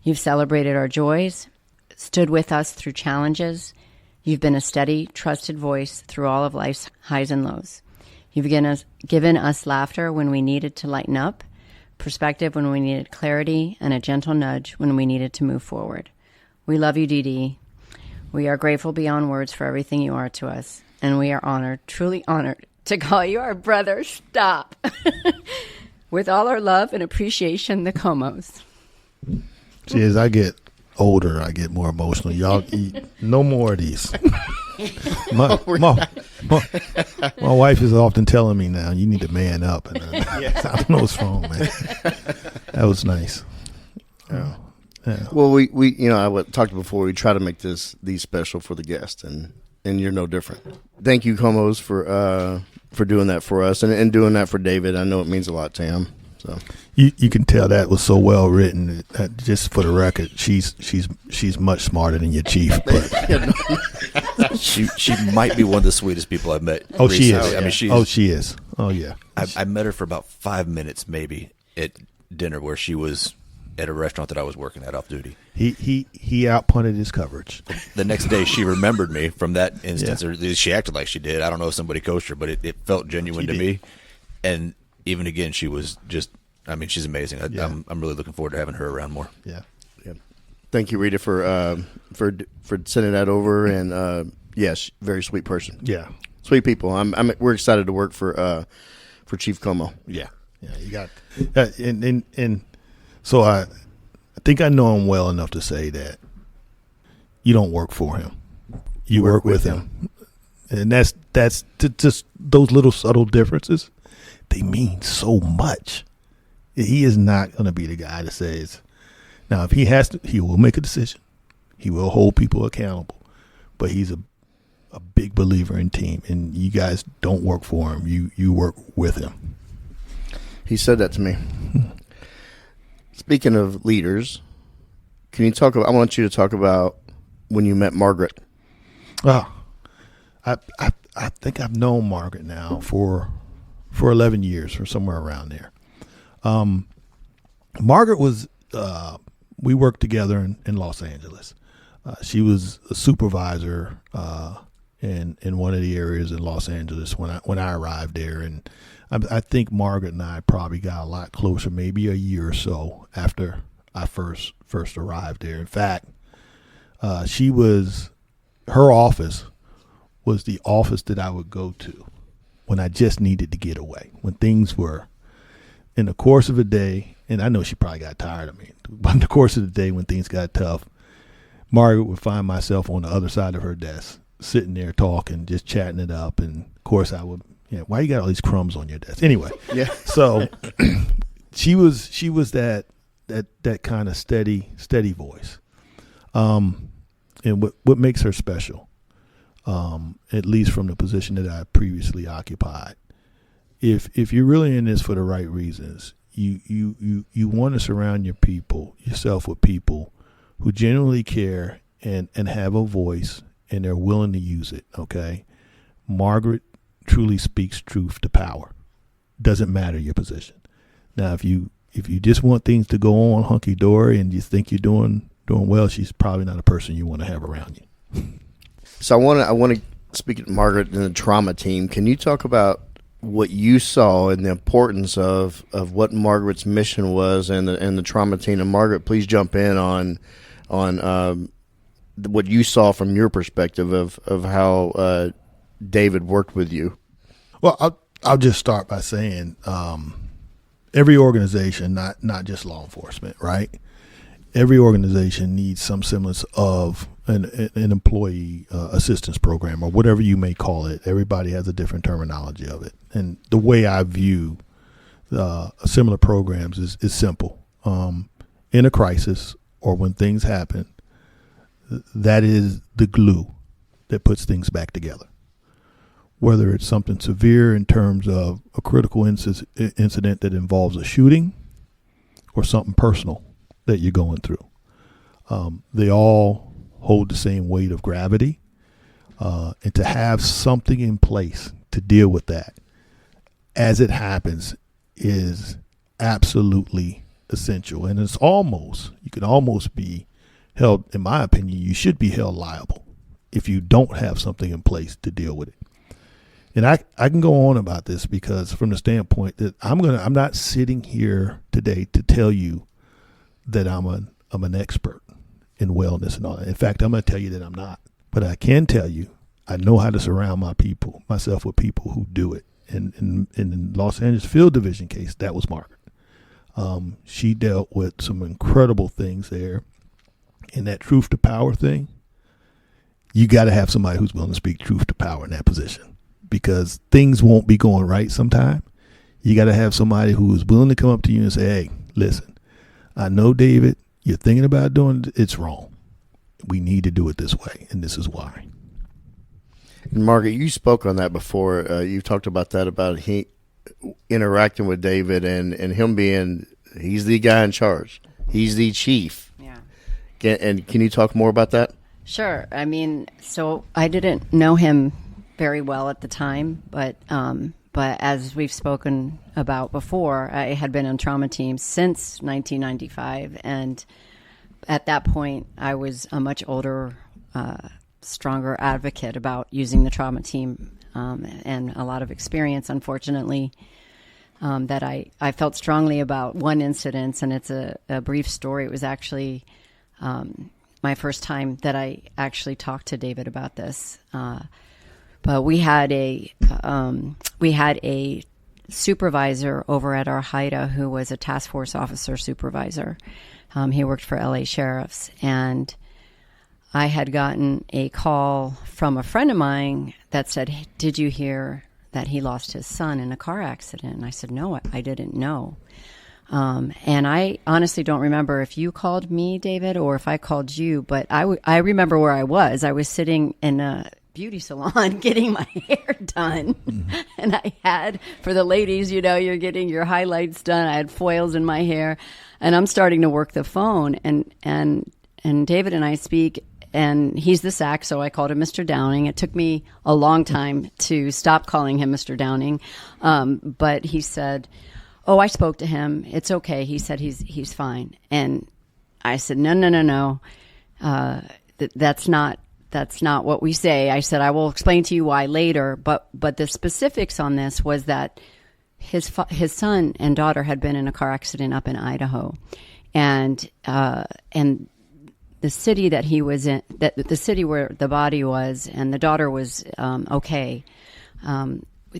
You've celebrated our joys, stood with us through challenges. You've been a steady, trusted voice through all of life's highs and lows. You've given us laughter when we needed to lighten up, perspective when we needed clarity, and a gentle nudge when we needed to move forward. We love you, DD. We are grateful beyond words for everything you are to us, and we are honored, truly honored, to call you our brother. Stop. With all our love and appreciation, the Comos. Cheers. I get older, I get more emotional. Y'all eat no more of these. my wife is often telling me now, you need to man up. And I don't know what's wrong, man. That was nice. Yeah. Yeah. Well, we I talked before. We try to make these special for the guests, and you're no different. Thank you, Comos, for doing that for us and doing that for David. I know it means a lot to him. So you can tell that was so well written. Just for the record, she's much smarter than your chief. But she might be one of the sweetest people I've met. Oh, recently. she is. I mean, she is. Oh, yeah. I met her for about 5 minutes, maybe, at dinner where she was at a restaurant that I was working at off duty. He outpunted his coverage. The next day, she remembered me from that instance. Or she acted like she did. I don't know if somebody coached her, but it felt genuine to me. And even again, she was just. I mean, she's amazing. I'm really looking forward to having her around more. Yeah. Thank you, Rita, for sending that over. And yes, very sweet person. Yeah. Sweet people. We're excited to work for Chief Como. Yeah. You got and so I think I know him well enough to say that you don't work for him. You work with him. And that's just those little subtle differences. They mean so much. He is not going to be the guy that says, now if he has to, he will make a decision. He will hold people accountable. But he's a big believer in team, and you guys don't work for him. You work with him. He said that to me. Speaking of leaders, can you talk about, I want you to talk about when you met Margaret. Oh, I think I've known Margaret now for 11 years or somewhere around there. Margaret was, we worked together in Los Angeles. She was a supervisor in one of the areas in Los Angeles when I arrived there, and I think Margaret and I probably got a lot closer, maybe a year or so after I first arrived there. In fact, her office was the office that I would go to when I just needed to get away, when things were in the course of a day, and I know she probably got tired of me, but in the course of the day when things got tough, Margaret would find myself on the other side of her desk, sitting there talking, just chatting it up. And of course I would, why you got all these crumbs on your desk? Anyway. Yeah. So she was that kind of steady voice. And what makes her special, at least from the position that I previously occupied, if you're really in this for the right reasons, you want to surround yourself with people who genuinely care and have a voice, and they're willing to use it. Okay. Margaret truly speaks truth to power. Doesn't matter your position. Now, if you just want things to go on hunky dory and you think you're doing well, she's probably not a person you want to have around you. So I want to speak to Margaret and the trauma team. Can you talk about what you saw and the importance of what Margaret's mission was and the trauma team? And Margaret, please jump in on what you saw from your perspective of how David worked with you. Well, I'll just start by saying every organization, not just law enforcement, right? Every organization needs some semblance of an employee assistance program, or whatever you may call it. Everybody has a different terminology of it. And the way I view similar programs is simple. In a crisis or when things happen, that is the glue that puts things back together. Whether it's something severe in terms of a critical incident that involves a shooting, or something personal that you're going through. They all hold the same weight of gravity, and to have something in place to deal with that as it happens is absolutely essential. And you can almost be held, in my opinion, you should be held liable if you don't have something in place to deal with it. And I can go on about this because from the standpoint that I'm not sitting here today to tell you that I'm an expert in wellness and all that. In fact, I'm going to tell you that I'm not. But I can tell you I know how to surround myself with people who do it. And in the Los Angeles Field Division case, that was Margaret. She dealt with some incredible things there. And that truth to power thing, you got to have somebody who's willing to speak truth to power in that position, because things won't be going right sometime. You got to have somebody who is willing to come up to you and say, hey, listen, I know, David, you're thinking about doing it's wrong. We need to do it this way, and this is why. And Margaret, you spoke on that before. You talked about that, about he interacting with David and him being, he's the guy in charge. He's the chief. Yeah. And can you talk more about that? Sure. I mean, so I didn't know him very well at the time, but as we've spoken about before, I had been on trauma teams since 1995, and at that point, I was a much older, stronger advocate about using the trauma team, and a lot of experience, unfortunately, that I felt strongly about one incident, and it's a brief story. It was actually my first time that I actually talked to David about this. But we had a supervisor over at our HIDTA who was a task force officer supervisor. He worked for LA sheriffs, and I had gotten a call from a friend of mine that said, hey, did you hear that he lost his son in a car accident? And I said, no, I didn't know. And I honestly don't remember if you called me, David, or if I called you, but I remember where I was. I was sitting in a beauty salon getting my hair done. Mm-hmm. And I had, for the ladies, you're getting your highlights done. I had foils in my hair, and I'm starting to work the phone, and David and I speak, and he's the SAC, so I called him Mr. Downing. It took me a long time to stop calling him Mr. Downing. But he said, oh, I spoke to him. It's okay. He said he's fine. And I said, no. That's not what we say. I said, I will explain to you why later. But the specifics on this was that his son and daughter had been in a car accident up in Idaho, and the city that he was in, that the city where the body was, and the daughter was okay.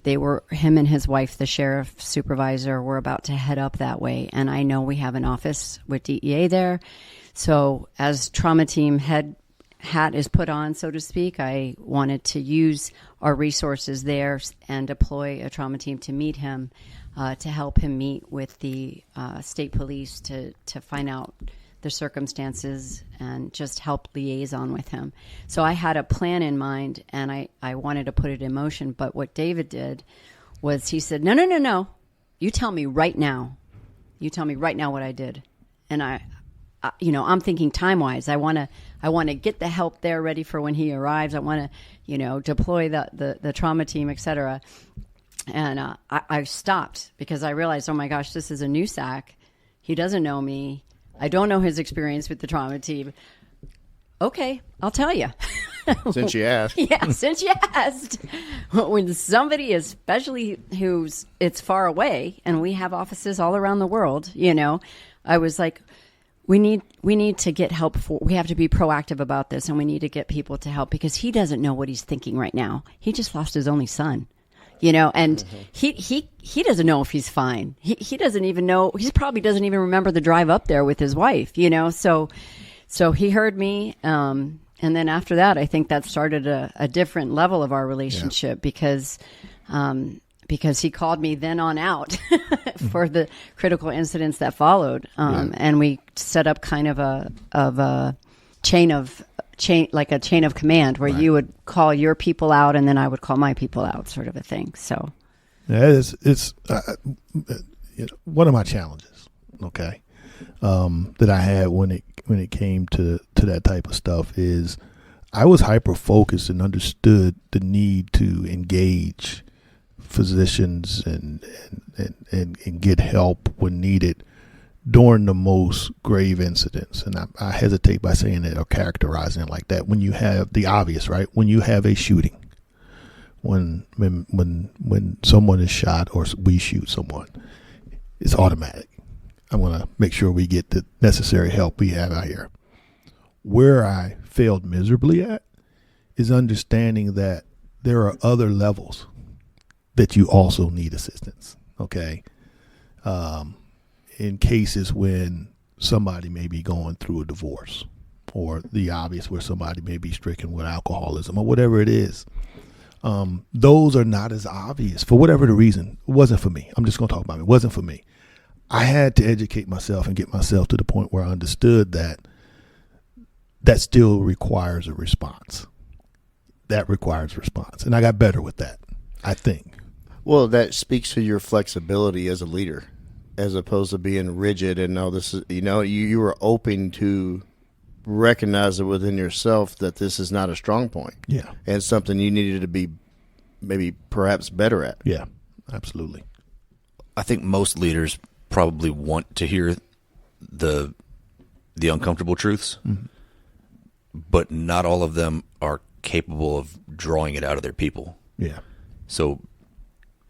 They were, him and his wife, the sheriff supervisor, were about to head up that way. And I know we have an office with DEA there. So as trauma team hat is put on, so to speak, I wanted to use our resources there and deploy a trauma team to meet him, to help him meet with the state police to find out the circumstances and just help liaison with him. So I had a plan in mind, and I wanted to put it in motion. But what David did was he said, no. You tell me right now. You tell me right now what I did. And I'm thinking time-wise. I want to get the help there ready for when he arrives. I want to, deploy the trauma team, et cetera. And I stopped because I realized, oh my gosh, this is a new SAC. He doesn't know me. I don't know his experience with the trauma team. Okay, I'll tell you. Since you asked. Yeah, since you asked. When somebody, especially it's far away, and we have offices all around the world, I was like, we need to get help. We have to be proactive about this, and we need to get people to help, because he doesn't know what he's thinking right now. He just lost his only son. And he doesn't know if he's fine. He doesn't even know. He probably doesn't even remember the drive up there with his wife. So he heard me, and then after that, I think that started a different level of our relationship, because he called me then on out for the critical incidents that followed, and we set up kind of a chain of command where you would call your people out, and then I would call my people out, sort of a thing. So, yeah, it's one of my challenges. Okay, that I had when it came to that type of stuff is I was hyper focused and understood the need to engage physicians and get help when needed during the most grave incidents. And I hesitate by saying it or characterizing it like that. When you have the obvious, right? When you have a shooting, when someone is shot or we shoot someone, it's automatic. I want to make sure we get the necessary help we have out here. Where I failed miserably at is understanding that there are other levels that you also need assistance. Okay. In cases when somebody may be going through a divorce, or the obvious where somebody may be stricken with alcoholism or whatever it is. Those are not as obvious for whatever the reason. It wasn't for me. I'm just going to talk about it. It wasn't for me. I had to educate myself and get myself to the point where I understood that still requires a response. That requires response. And I got better with that, I think. Well, that speaks to your flexibility as a leader, as opposed to being rigid and no, this is, you were open to recognize it within yourself that this is not a strong point. Yeah. And something you needed to be maybe perhaps better at. Yeah, absolutely. I think most leaders probably want to hear the uncomfortable truths, but not all of them are capable of drawing it out of their people. Yeah. So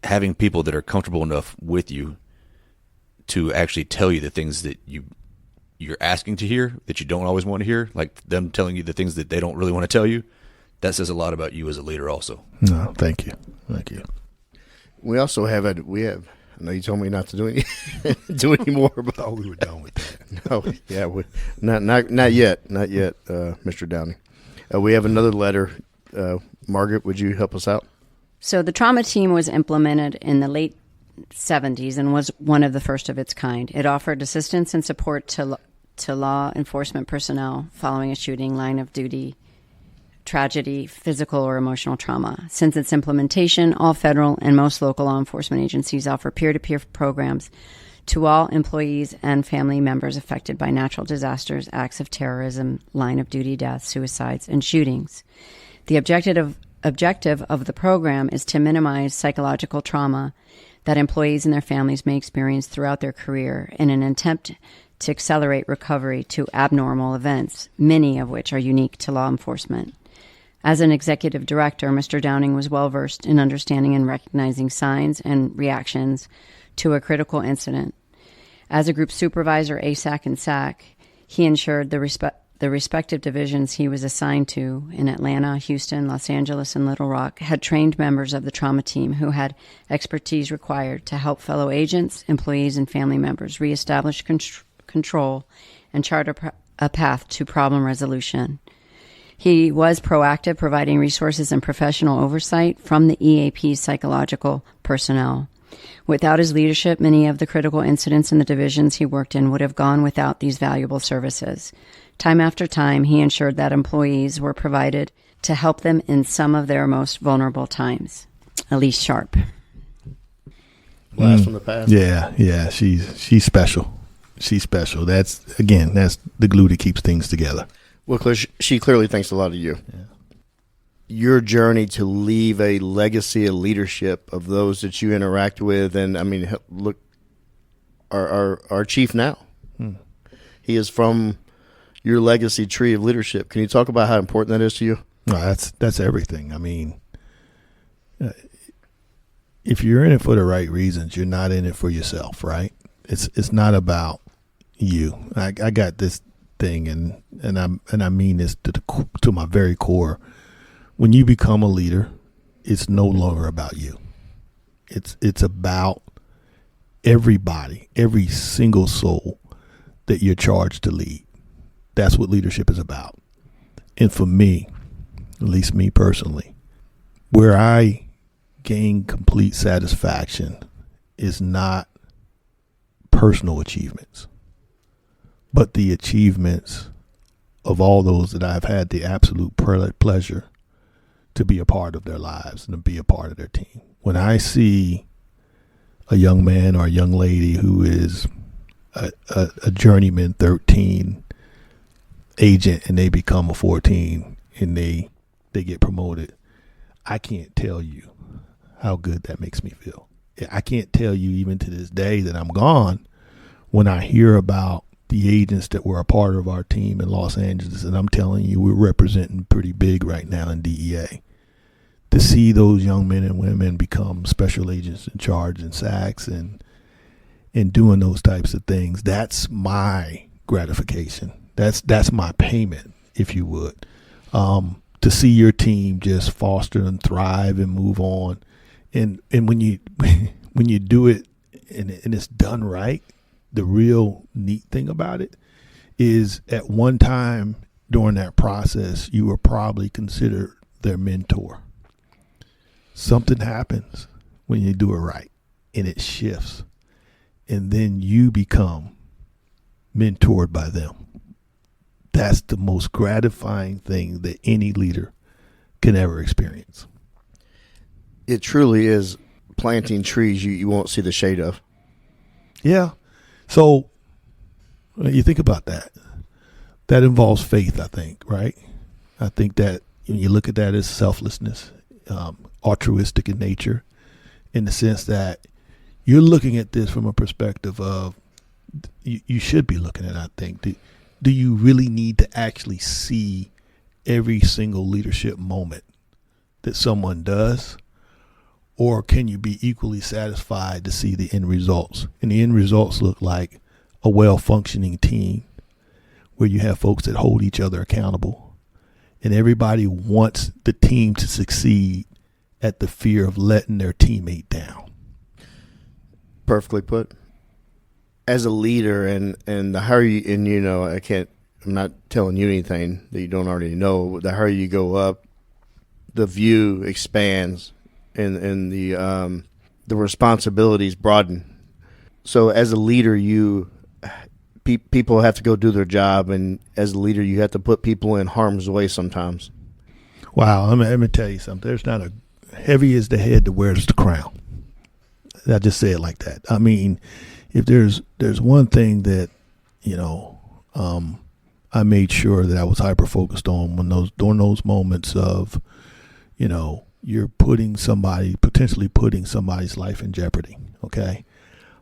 having people that are comfortable enough with you to actually tell you the things that you're asking to hear that you don't always want to hear, like them telling you the things that they don't really want to tell you, that says a lot about you as a leader also. No, thank you. We also have I know you told me not to do any more, but I thought we were done with that. no, yeah, not yet, Mr. Downing. We have another letter. Margaret, would you help us out? So the trauma team was implemented in the late 70s and was one of the first of its kind. It offered assistance and support to law enforcement personnel following a shooting, line of duty, tragedy, physical or emotional trauma. Since its implementation, all federal and most local law enforcement agencies offer peer-to-peer programs to all employees and family members affected by natural disasters, acts of terrorism, line of duty deaths, suicides, and shootings. The objective of the program is to minimize psychological trauma that employees and their families may experience throughout their career in an attempt to accelerate recovery to abnormal events, many of which are unique to law enforcement. As an executive director, Mr. Downing was well-versed in understanding and recognizing signs and reactions to a critical incident. As a group supervisor, ASAC and SAC, he ensured the respective divisions he was assigned to in Atlanta, Houston, Los Angeles, and Little Rock had trained members of the trauma team who had expertise required to help fellow agents, employees, and family members reestablish control and chart a path to problem resolution. He was proactive, providing resources and professional oversight from the EAP's psychological personnel. Without his leadership, many of the critical incidents in the divisions he worked in would have gone without these valuable services. Time after time, he ensured that employees were provided to help them in some of their most vulnerable times. Elise Sharp. Blast from the past. Yeah. She's special. She's special. That's the glue that keeps things together. Well, she clearly thinks a lot of you. Yeah. Your journey to leave a legacy of leadership of those that you interact with, and I mean, look, our chief now. He is from your legacy tree of leadership. Can you talk about how important that is to you? No, that's everything. I mean, if you're in it for the right reasons, you're not in it for yourself, right? It's not about you. I got this thing, and I mean this to my very core. When you become a leader, it's no longer about you. It's about everybody, every single soul that you're charged to lead. That's what leadership is about. And for me, at least me personally, where I gain complete satisfaction is not personal achievements, but the achievements of all those that I've had the absolute pleasure to be a part of their lives and to be a part of their team. When I see a young man or a young lady who is a journeyman 13 agent and they become a 14 and they get promoted, I can't tell you how good that makes me feel. I can't tell you even to this day that I'm gone when I hear about the agents that were a part of our team in Los Angeles, and I'm telling you, we're representing pretty big right now in DEA. To see those young men and women become special agents in charge and SACs and doing those types of things, that's my gratification. That's my payment, if you would. To see your team just foster and thrive and move on, and when you do it and it's done right, the real neat thing about it is at one time during that process, you were probably considered their mentor. Something happens when you do it right, and it shifts, and then you become mentored by them. That's the most gratifying thing that any leader can ever experience. It truly is planting trees you won't see the shade of. Yeah. So you think about that. That involves faith, I think, right? I think that when you look at that as selflessness, altruistic in nature, in the sense that you're looking at this from a perspective of, you should be looking at, I think, do you really need to actually see every single leadership moment that someone does? Or can you be equally satisfied to see the end results? And the end results look like a well-functioning team where you have folks that hold each other accountable, and everybody wants the team to succeed at the fear of letting their teammate down. Perfectly put. As a leader, and the higher you, and I'm not telling you anything that you don't already know. The higher you go up, the view expands, and the responsibilities broaden. So as a leader, people have to go do their job, and as a leader, you have to put people in harm's way sometimes. Wow, let me tell you something. There's not a heavy is the head that wears the crown. I just say it like that. I mean, if there's one thing that I made sure that I was hyper focused on during those moments of, you're potentially putting somebody's life in jeopardy. Okay,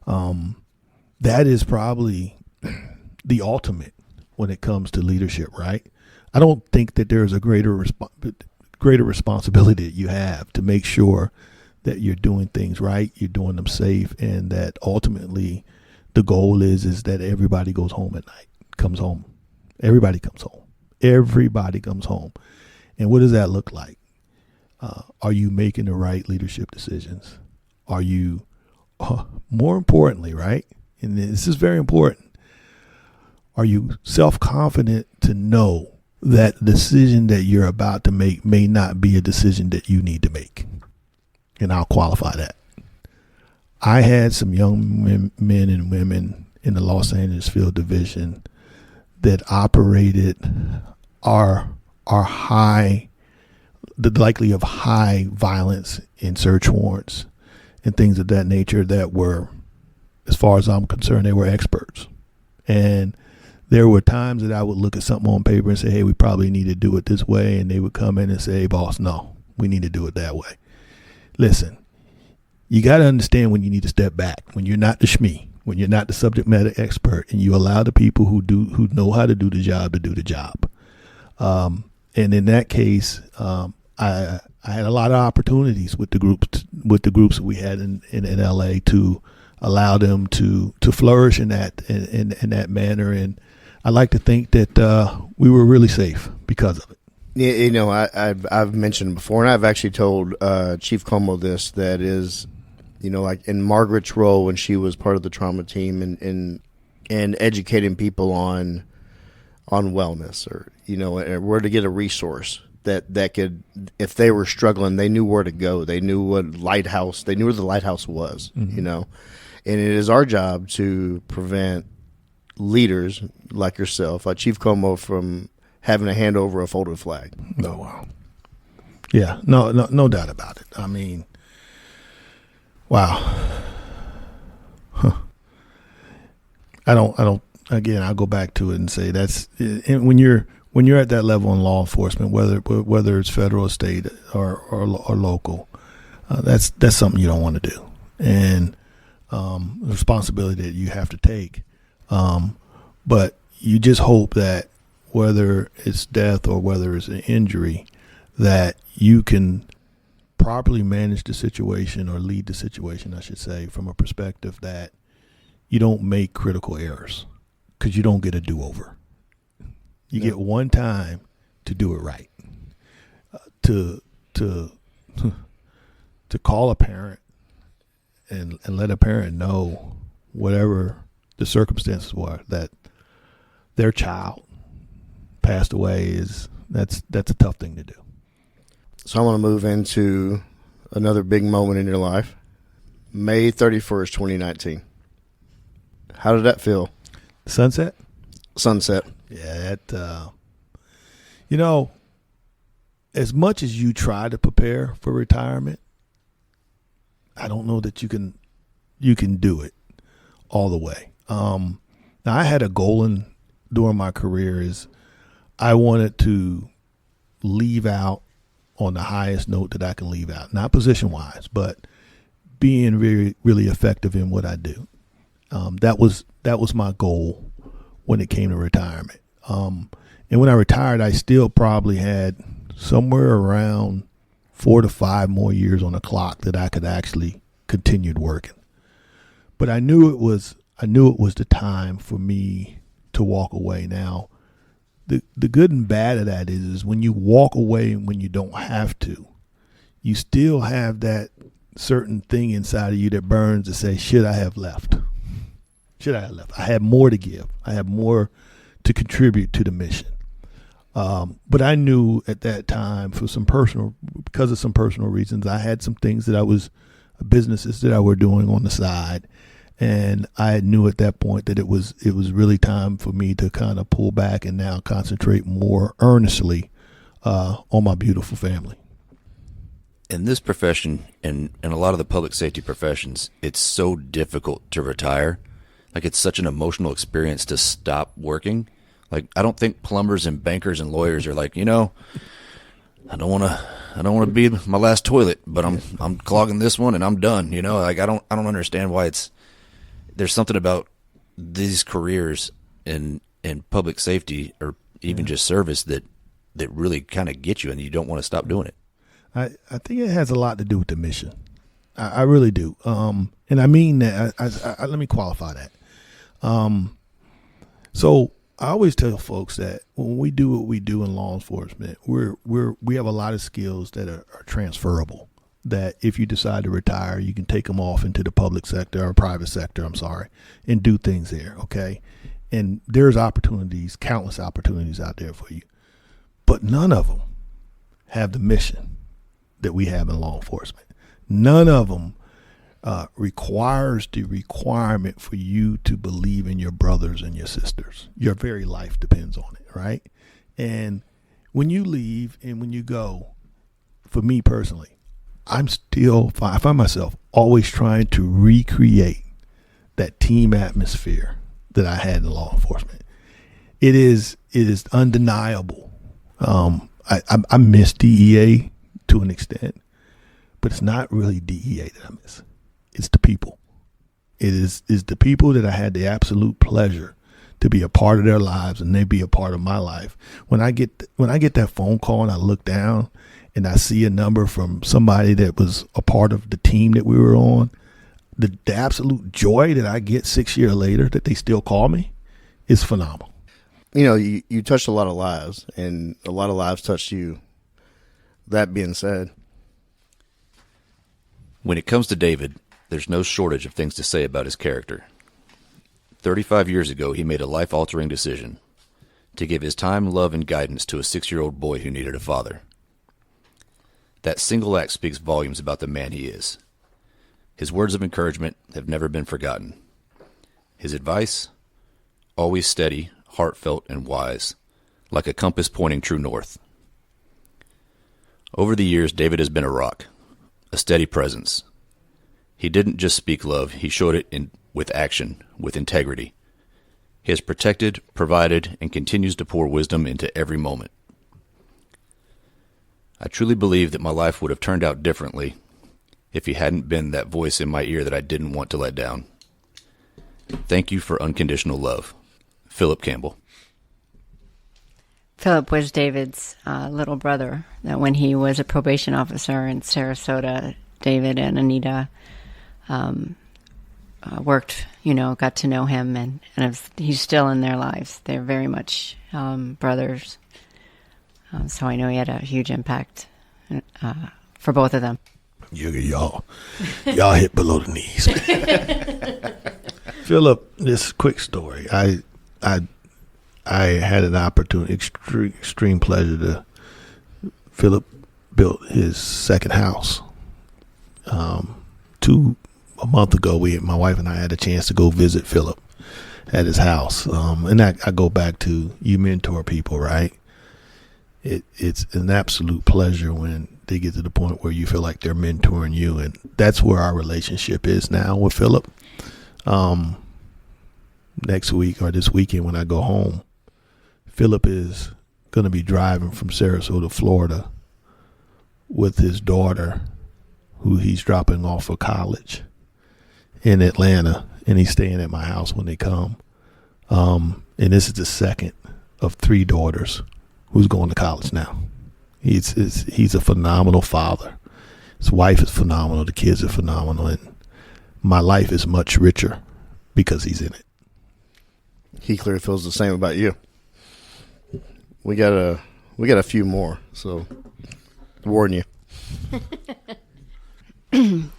that is probably the ultimate when it comes to leadership, right? I don't think that there's a greater responsibility that you have to make sure that you're doing things right, you're doing them safe, and that ultimately the goal is that everybody goes home at night, comes home. Everybody comes home. Everybody comes home. And what does that look like? Are you making the right leadership decisions? Are you, more importantly, right? And this is very important. Are you self-confident to know that the decision that you're about to make may not be a decision that you need to make? And I'll qualify that. I had some young men and women in the Los Angeles Field Division that operated are high, the likely of high violence in search warrants and things of that nature that were, as far as I'm concerned, they were experts. And there were times that I would look at something on paper and say, hey, we probably need to do it this way. And they would come in and say, hey, boss, no, we need to do it that way. Listen, you got to understand when you need to step back, when you're not the SME, when you're not the subject matter expert, and you allow the people who know how to do the job to do the job. And in that case, I had a lot of opportunities with the groups that we had in LA to allow them to flourish in that manner. And I like to think that we were really safe because of it. I've mentioned before, and I've actually told Chief Como this, that is, like in Margaret's role when she was part of the trauma team and educating people on wellness, or where to get a resource that could, if they were struggling, they knew where to go. They knew where the lighthouse was. Mm-hmm. And it is our job to prevent leaders like yourself, like Chief Como, from having to hand over a folded flag. Oh, wow. Yeah, no doubt about it. I mean, wow. Huh. I don't. Again, I'll go back to it and say that's when you're at that level in law enforcement, whether it's federal, state, or local, that's something you don't want to do, and the responsibility that you have to take. But you just hope that whether it's death or whether it's an injury, that you can properly manage the situation, or lead the situation, I should say, from a perspective that you don't make critical errors, because you don't get a do-over. You get one time to do it right. To call a parent and let a parent know, whatever the circumstances were, that their child passed away that's a tough thing to do. So I want to move into another big moment in your life. May 31st, 2019. How did that feel? Sunset? Sunset. Yeah, that, as much as you try to prepare for retirement, I don't know that you can do it all the way. Now, I had a goal during my career is I wanted to leave out on the highest note that I can leave out, not position-wise, but being very, really effective in what I do. That was my goal when it came to retirement. And when I retired, I still probably had somewhere around 4 to 5 more years on the clock that I could actually continue working. But I knew it was the time for me to walk away. Now, the good and bad of that is when you walk away when you don't have to, you still have that certain thing inside of you that burns to say, should I have left? Should I have left? I have more to give. I have more to contribute to the mission. But I knew at that time because of some personal reasons, I had some things businesses that I were doing on the side. And I knew at that point that it was really time for me to kind of pull back and now concentrate more earnestly on my beautiful family. In this profession and a lot of the public safety professions, it's so difficult to retire. Like, it's such an emotional experience to stop working. Like, I don't think plumbers and bankers and lawyers are like, I don't want to be my last toilet, but I'm clogging this one and I'm done. Like, I don't understand why there's something about these careers in public safety or even just service that really kind of get you and you don't want to stop doing it. I think it has a lot to do with the mission. I really do. And I mean that. I let me qualify that. So I always tell folks that when we do what we do in law enforcement, we have a lot of skills that are transferable. That if you decide to retire, you can take them off into the public sector or private sector, and do things there, okay? And there's countless opportunities out there for you. But none of them have the mission that we have in law enforcement. None of them requires the requirement for you to believe in your brothers and your sisters. Your very life depends on it, right? And when you leave and when you go, for me personally, I find myself always trying to recreate that team atmosphere that I had in law enforcement. It is undeniable. I miss DEA to an extent, but it's not really DEA that I miss. It's the people. It is the people that I had the absolute pleasure to be a part of their lives and they be a part of my life. When I get that phone call and I look down and I see a number from somebody that was a part of the team that we were on, the absolute joy that I get 6 years later that they still call me is phenomenal. You touched a lot of lives, and a lot of lives touched you. That being said, when it comes to David, there's no shortage of things to say about his character. 35 years ago, he made a life-altering decision to give his time, love, and guidance to a 6-year-old boy who needed a father. That single act speaks volumes about the man he is. His words of encouragement have never been forgotten. His advice, always steady, heartfelt, and wise, like a compass pointing true north. Over the years, David has been a rock, a steady presence. He didn't just speak love, he showed it with action, with integrity. He has protected, provided, and continues to pour wisdom into every moment. I truly believe that my life would have turned out differently if he hadn't been that voice in my ear that I didn't want to let down. Thank you for unconditional love. Philip Campbell. Philip was David's little brother. That when he was a probation officer in Sarasota, David and Anita worked, got to know him, and he's still in their lives. They're very much brothers. So I know he had a huge impact for both of them. Y'all hit below the knees. Philip, this quick story. I had an opportunity, extreme pleasure to. Philip built his second house. A month ago, my wife and I had a chance to go visit Philip at his house. And I go back to, you mentor people, right? It's an absolute pleasure when they get to the point where you feel like they're mentoring you, and that's where our relationship is now with Philip. Next week or this weekend when I go home, Philip is going to be driving from Sarasota, Florida, with his daughter, who he's dropping off for college in Atlanta, and he's staying at my house when they come. And this is the second of 3 daughters who's going to college now. He's a phenomenal father. His wife is phenomenal. The kids are phenomenal, and my life is much richer because he's in it. He clearly feels the same about you. We got a few more, so warn you.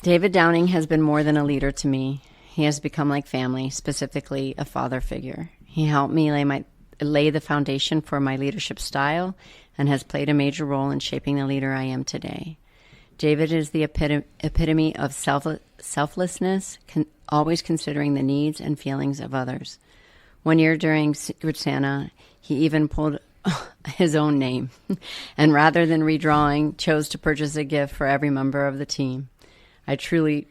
David Downing has been more than a leader to me. He has become like family, specifically a father figure. He helped me lay the foundation for my leadership style and has played a major role in shaping the leader I am today. David is the epitome of selflessness, always considering the needs and feelings of others. One year during Secret Santa, he even pulled his own name and rather than redrawing, chose to purchase a gift for every member of the team. I truly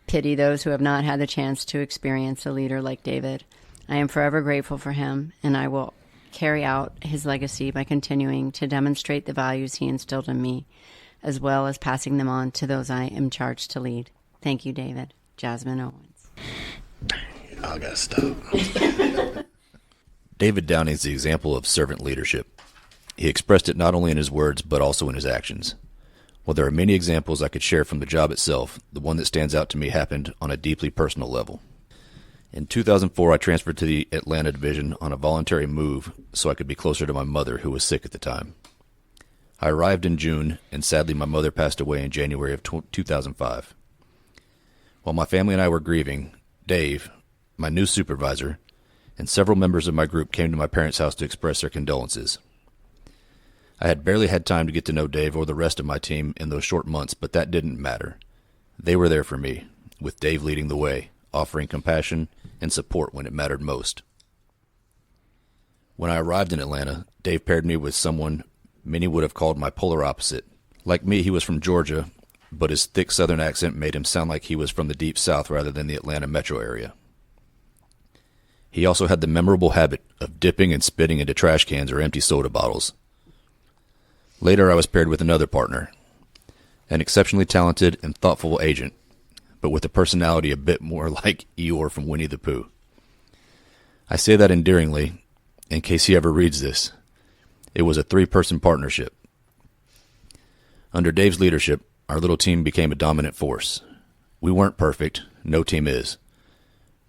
pity those who have not had the chance to experience a leader like David. I am forever grateful for him, and I will carry out his legacy by continuing to demonstrate the values he instilled in me, as well as passing them on to those I am charged to lead. Thank you, David. Jasmine Owens. I gotta stop. David Downing is the example of servant leadership. He expressed it not only in his words, but also in his actions. While there are many examples I could share from the job itself, the one that stands out to me happened on a deeply personal level. In 2004, I transferred to the Atlanta division on a voluntary move so I could be closer to my mother, who was sick at the time. I arrived in June, and sadly my mother passed away in January of 2005. While my family and I were grieving, Dave, my new supervisor, and several members of my group came to my parents' house to express their condolences. I had barely had time to get to know Dave or the rest of my team in those short months, but that didn't matter. They were there for me, with Dave leading the way, offering compassion and support when it mattered most. When I arrived in Atlanta, Dave paired me with someone many would have called my polar opposite. Like me, he was from Georgia, but his thick southern accent made him sound like he was from the deep south rather than the Atlanta metro area. He also had the memorable habit of dipping and spitting into trash cans or empty soda bottles. Later, I was paired with another partner, an exceptionally talented and thoughtful agent, but with a personality a bit more like Eeyore from Winnie the Pooh. I say that endearingly, in case he ever reads this. It was a 3-person partnership. Under Dave's leadership, our little team became a dominant force. We weren't perfect, no team is.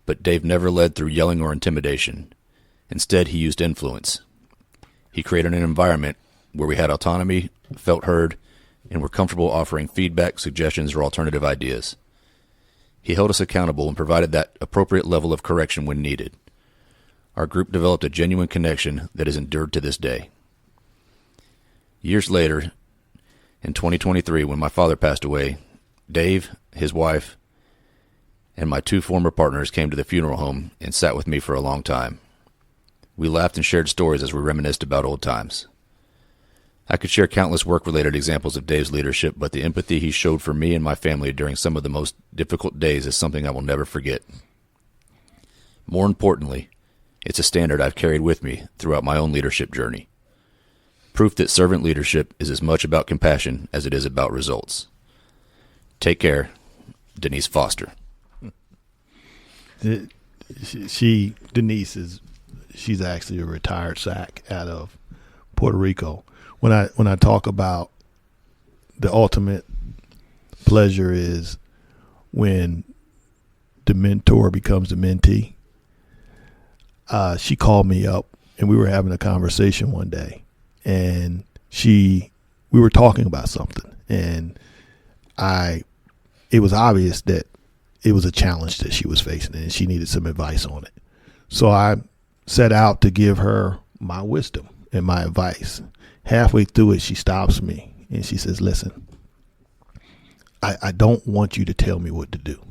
But Dave never led through yelling or intimidation. Instead, he used influence. He created an environment where we had autonomy, felt heard, and were comfortable offering feedback, suggestions, or alternative ideas. He held us accountable and provided that appropriate level of correction when needed. Our group developed a genuine connection that has endured to this day. Years later, in 2023, when my father passed away, Dave, his wife, and my 2 former partners came to the funeral home and sat with me for a long time. We laughed and shared stories as we reminisced about old times. I could share countless work-related examples of Dave's leadership, but the empathy he showed for me and my family during some of the most difficult days is something I will never forget. More importantly, it's a standard I've carried with me throughout my own leadership journey. Proof that servant leadership is as much about compassion as it is about results. Take care, Denise Foster. Denise she's actually a retired SAC out of Puerto Rico. When I talk about the ultimate pleasure is when the mentor becomes the mentee. She called me up and we were having a conversation one day, and we were talking about something, and it was obvious that it was a challenge that she was facing and she needed some advice on it. So I set out to give her my wisdom and my advice. Halfway through it, she stops me and she says, listen, I don't want you to tell me what to do.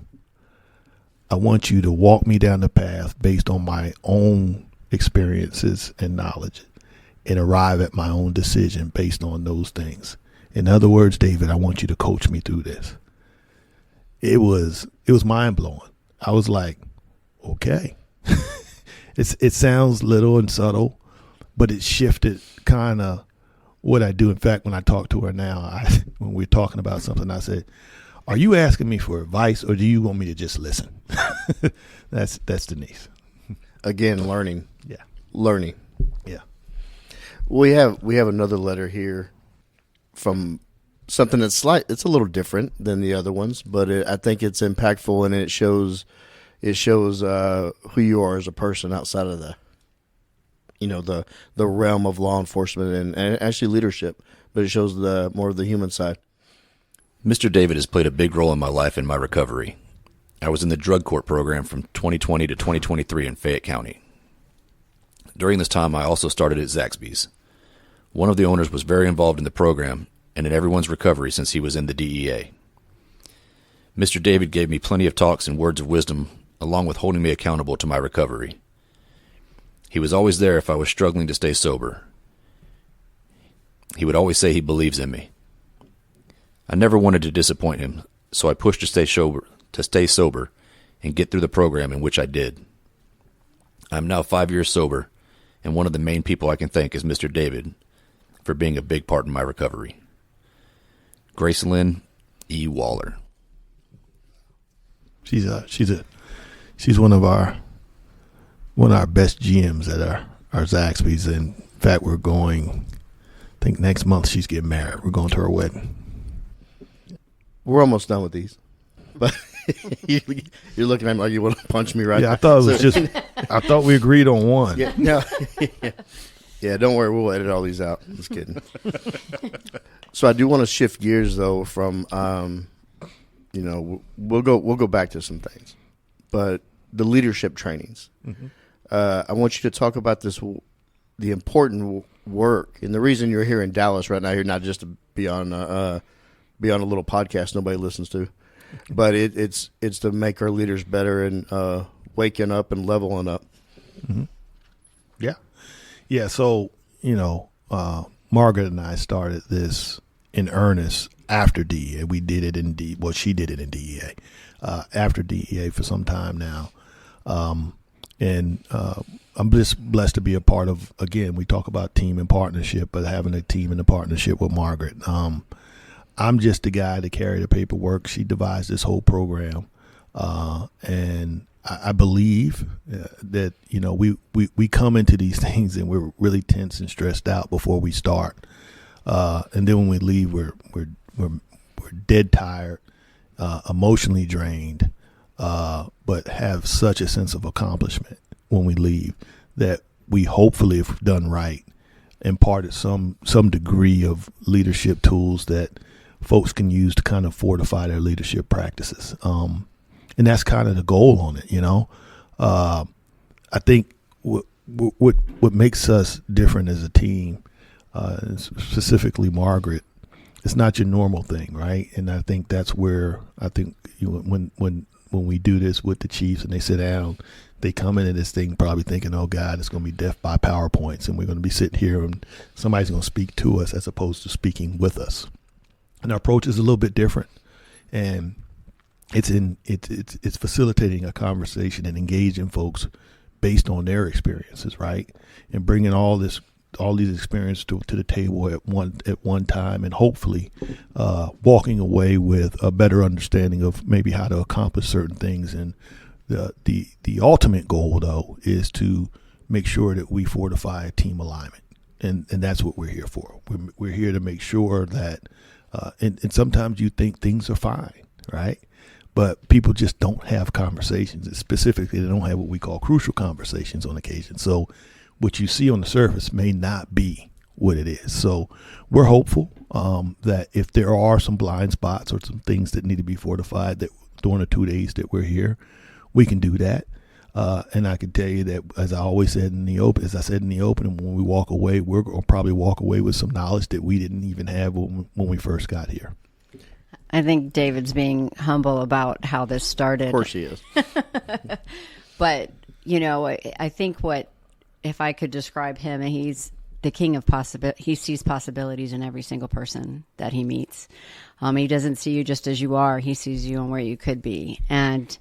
I want you to walk me down the path based on my own experiences and knowledge and arrive at my own decision based on those things. In other words, David, I want you to coach me through this. It was mind blowing. I was like, okay. It sounds little and subtle, but it shifted kind of what I do. In fact, when I talk to her now, when we're talking about something, I said, are you asking me for advice or do you want me to just listen? That's Denise. Again, learning. Yeah. Learning. Yeah. We have another letter here from something that's it's a little different than the other ones, but I think it's impactful and it shows who you are as a person outside of the realm of law enforcement and actually leadership, but it shows more of the human side. Mr. David has played a big role in my life and my recovery. I was in the drug court program from 2020 to 2023 in Fayette County. During this time, I also started at Zaxby's. One of the owners was very involved in the program and in everyone's recovery since he was in the DEA. Mr. David gave me plenty of talks and words of wisdom, along with holding me accountable to my recovery. He was always there if I was struggling to stay sober. He would always say he believes in me. I never wanted to disappoint him, so I pushed to stay sober and get through the program, in which I did. I'm now 5 years sober, and one of the main people I can thank is Mr. David for being a big part in my recovery. Gracelyn E. Waller. She's one of our best GMs at our Zaxby's. In fact, we're going, I think next month she's getting married. We're going to her wedding. We're almost done with these, but you're looking at me like you want to punch me right now. Yeah, I thought it was I thought we agreed on one. Yeah, no, yeah, don't worry, we'll edit all these out. Just kidding. So I do want to shift gears though from, we'll go back to some things, but the leadership trainings. Mm-hmm. I want you to talk about the important work, and the reason you're here in Dallas right now. You're not just to be on a little podcast nobody listens to, but it's to make our leaders better and waking up and leveling up. Mm-hmm. Yeah. So Margaret and I started this in earnest after DEA. We did it in DEA. Well, she did it in DEA after DEA for some time now, and I'm just blessed to be a part of. Again, we talk about team and partnership, but having a team and a partnership with Margaret. I'm just the guy to carry the paperwork. She devised this whole program, and I believe that we come into these things and we're really tense and stressed out before we start, and then when we leave, we're dead tired, emotionally drained, but have such a sense of accomplishment when we leave that we hopefully, if done right, imparted some degree of leadership tools that folks can use to kind of fortify their leadership practices. And that's kind of the goal on it, I think what makes us different as a team, specifically Margaret, it's not your normal thing, right? And I think that's where when we do this with the chiefs and they sit down, they come into this thing probably thinking, oh God, it's going to be death by PowerPoints, and we're going to be sitting here and somebody's going to speak to us as opposed to speaking with us. And our approach is a little bit different, and it's facilitating a conversation and engaging folks based on their experiences, right? And bringing all these experiences to the table at one time, and hopefully walking away with a better understanding of maybe how to accomplish certain things. And the ultimate goal, though, is to make sure that we fortify team alignment, and that's what we're here for. We're here to make sure that. And sometimes you think things are fine, right? But people just don't have conversations. And specifically, they don't have what we call crucial conversations on occasion. So what you see on the surface may not be what it is. So we're hopeful that if there are some blind spots or some things that need to be fortified that during the 2 days that we're here, we can do that. And I can tell you that, as I always said in the open, as I said in the opening, when we walk away, we're going to probably walk away with some knowledge that we didn't even have when we first got here. I think David's being humble about how this started. Of course he is. But, you know, I think if I could describe him, he's the king of possibility. He sees possibilities in every single person that he meets. He doesn't see you just as you are. He sees you and where you could be. And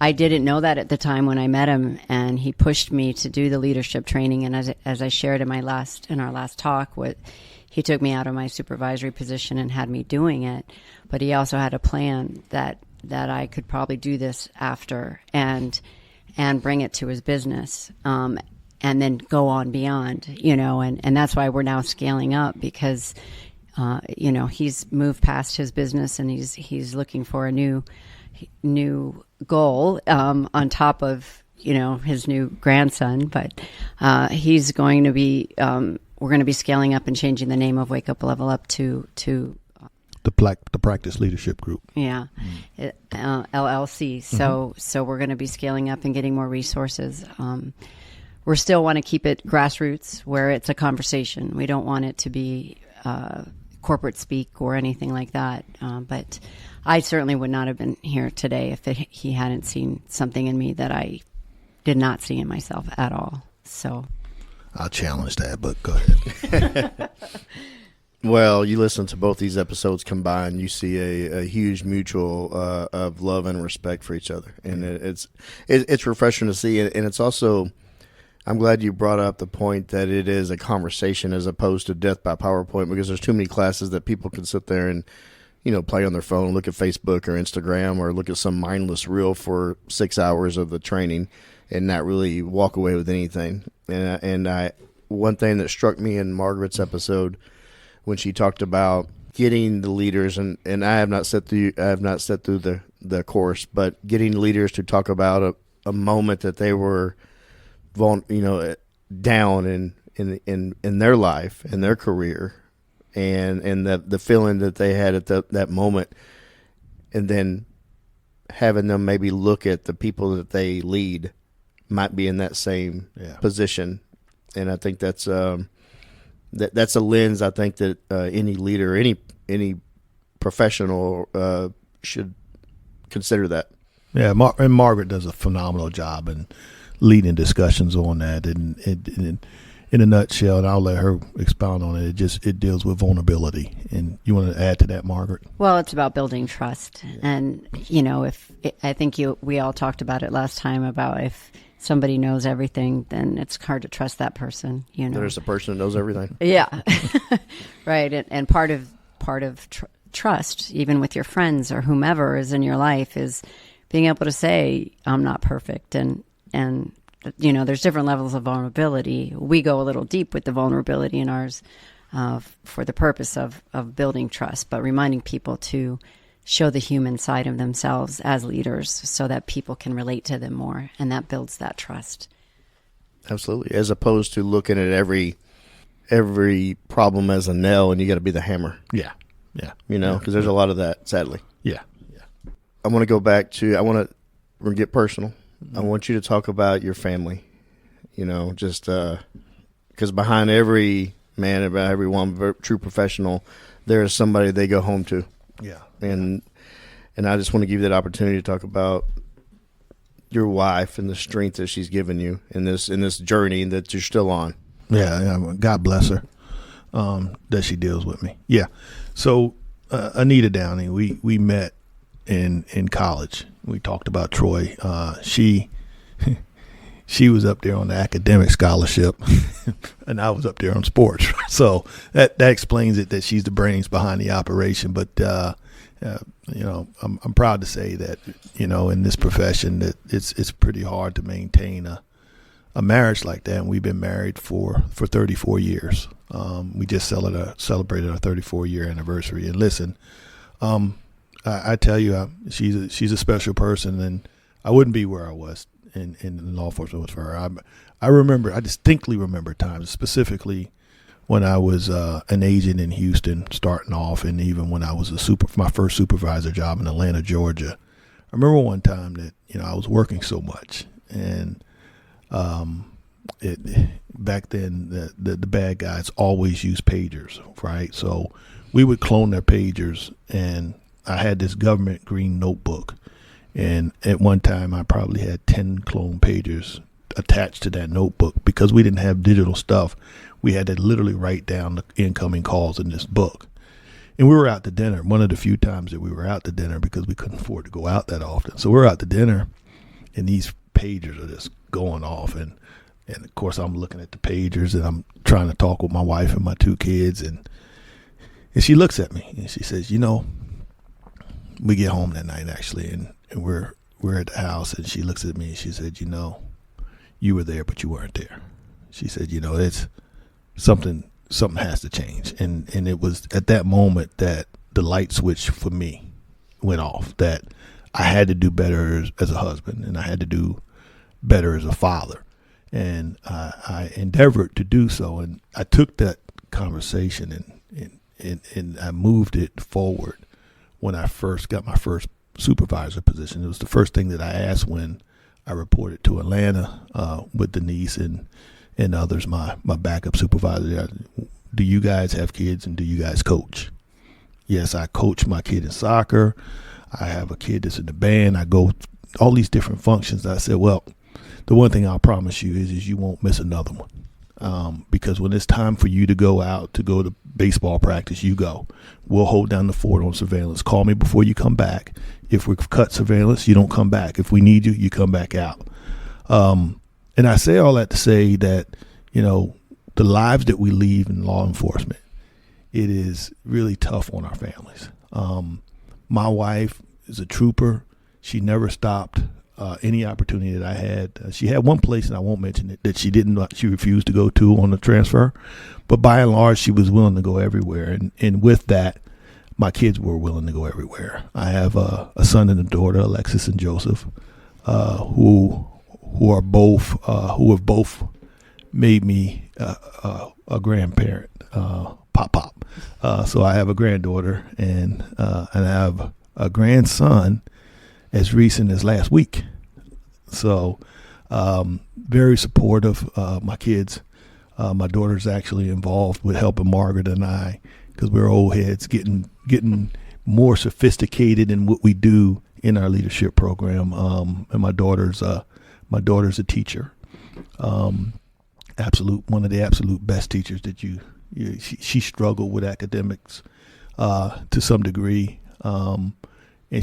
I didn't know that at the time when I met him, and he pushed me to do the leadership training. And as I shared in our last talk, he took me out of my supervisory position and had me doing it. But he also had a plan that I could probably do this after and bring it to his business, and then go on beyond, you know, and that's why we're now scaling up, because, you know, he's moved past his business and he's looking for a new goal, on top of, you know, his new grandson. But he's going to be, we're going to be scaling up and changing the name of Wake Up Level Up to the Practice Leadership Group. Yeah, LLC. So we're going to be scaling up and getting more resources. We still want to keep it grassroots, where it's a conversation. We don't want it to be corporate speak or anything like that. But I certainly would not have been here today if he hadn't seen something in me that I did not see in myself at all. So I'll challenge that, but go ahead. Well, you listen to both these episodes combined, you see a huge mutual of love and respect for each other, and it's refreshing to see. And it's also, I'm glad you brought up the point that it is a conversation as opposed to death by PowerPoint, because there's too many classes that people can sit there and, you know, play on their phone, look at Facebook or Instagram, or look at some mindless reel for 6 hours of the training and not really walk away with anything. And one thing that struck me in Margaret's episode, when she talked about getting the leaders, and I have not sat through the course, but getting leaders to talk about a moment that they were, down in their life, in their career, and the feeling that they had at that moment, and then having them maybe look at the people that they lead might be in that same position, and I think that's that's a lens I think that any leader, any professional should consider that. Yeah, and Margaret does a phenomenal job in leading discussions on that. And in a nutshell, and I'll let her expound on it, it deals with vulnerability. And you want to add to that, Margaret? Well, it's about building trust. Yeah. And, you know, I think we all talked about it last time about if somebody knows everything, then it's hard to trust that person. You know, there's a person that knows everything. Yeah, right. And part of trust, even with your friends or whomever is in your life, is being able to say, "I'm not perfect," and you know, there's different levels of vulnerability. We go a little deep with the vulnerability in ours for the purpose of building trust, but reminding people to show the human side of themselves as leaders so that people can relate to them more, and that builds that trust. Absolutely. As opposed to looking at every problem as a nail and you got to be the hammer. Yeah. Yeah. You know, because there's a lot of that, sadly. Yeah. Yeah. I want to go back to, we're going to get personal. Mm-hmm. I want you to talk about your family, you know, just because behind every man, about every one true professional, there is somebody they go home to. Yeah. And I just want to give you that opportunity to talk about your wife and the strength that she's given you in this journey that you're still on. Yeah, God bless her, that she deals with me. Yeah. So Anita Downing, we met in college. We talked about Troy. She was up there on the academic scholarship, and I was up there on sports. So that explains it, that she's the brains behind the operation. But you know, I'm proud to say that, you know, in this profession that it's pretty hard to maintain a marriage like that. And we've been married for 34 years. We just celebrated our 34-year anniversary. And listen, I tell you, she's a special person, and I wouldn't be where I was in law enforcement for her. I distinctly remember times, specifically when I was an agent in Houston starting off, and even when I was my first supervisor job in Atlanta, Georgia. I remember one time that, you know, I was working so much, and back then the bad guys always used pagers, right? So we would clone their pagers, and I had this government green notebook, and at one time I probably had 10 clone pagers attached to that notebook. Because we didn't have digital stuff, we had to literally write down the incoming calls in this book. And we were out to dinner, one of the few times that we were out to dinner, because we couldn't afford to go out that often. So we're out to dinner, and these pagers are just going off, and of course I'm looking at the pagers, and I'm trying to talk with my wife and my 2 kids, and she looks at me and she says, we get home that night actually, and we're at the house, and she looks at me and she said, you were there, but you weren't there. She said, it's something has to change. And it was at that moment that the light switch for me went off, that I had to do better as a husband, and I had to do better as a father. And I endeavored to do so. And I took that conversation and I moved it forward when I first got my first supervisor position. It was the first thing that I asked when I reported to Atlanta with Denise and others, my backup supervisor. Do you guys have kids, and do you guys coach? Yes, I coach my kid in soccer. I have a kid that's in the band. I go all these different functions. I said, well, the one thing I'll promise you is you won't miss another one. Because when it's time for you to go out to go to baseball practice, you go. We'll hold down the fort on surveillance. Call me before you come back. If we've cut surveillance, you don't come back. If we need you, you come back out. And I say all that to say that, the lives that we lead in law enforcement, it is really tough on our families. My wife is a trooper. She never stopped any opportunity that I had. She had one place, and I won't mention it, that she refused to go to on the transfer. But by and large, she was willing to go everywhere. And with that, my kids were willing to go everywhere. I have a son and a daughter, Alexis and Joseph, who have both made me a grandparent, pop. So I have a granddaughter, and I have a grandson as recent as last week. So very supportive. My kids, my daughter's actually involved with helping Margaret and I, because we're old heads, getting more sophisticated in what we do in our leadership program. And my daughter's a teacher. One of the absolute best teachers that she struggled with academics to some degree, and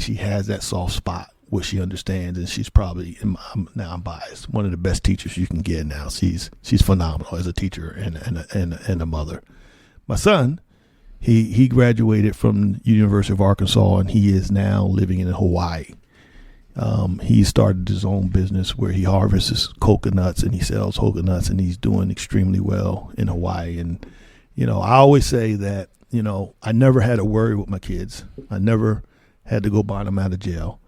she has that soft spot where she understands, and she's probably, now I'm biased, one of the best teachers you can get now. She's phenomenal as a teacher and a mother. My son, he graduated from University of Arkansas, and he is now living in Hawaii. He started his own business where he harvests coconuts and he sells coconuts, and he's doing extremely well in Hawaii. And, I always say that, I never had to worry with my kids. I never had to go buy them out of jail.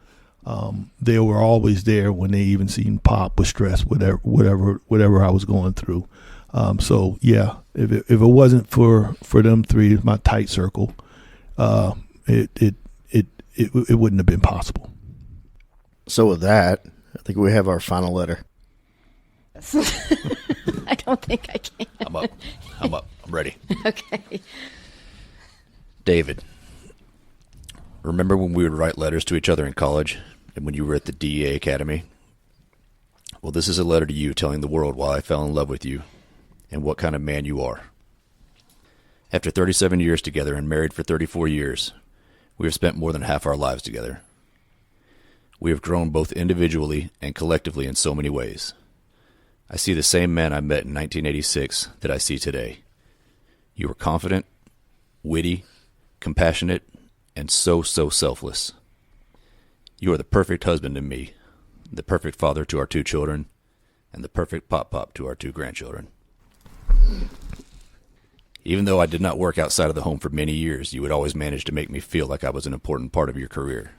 They were always there when they even seen Pop with stress, whatever I was going through. So yeah, if it wasn't for them three, my tight circle, it wouldn't have been possible. So with that, I think we have our final letter. I don't think I can. I'm up. I'm ready. Okay. David, remember when we would write letters to each other in college and when you were at the DEA Academy? Well, this is a letter to you telling the world why I fell in love with you and what kind of man you are. After 37 years together and married for 34 years, we have spent more than half our lives together. We have grown both individually and collectively in so many ways. I see the same man I met in 1986 that I see today. You are confident, witty, compassionate, and so selfless. You are the perfect husband to me, the perfect father to our 2 children, and the perfect pop to our 2 grandchildren. Even though I did not work outside of the home for many years, you would always manage to make me feel like I was an important part of your career,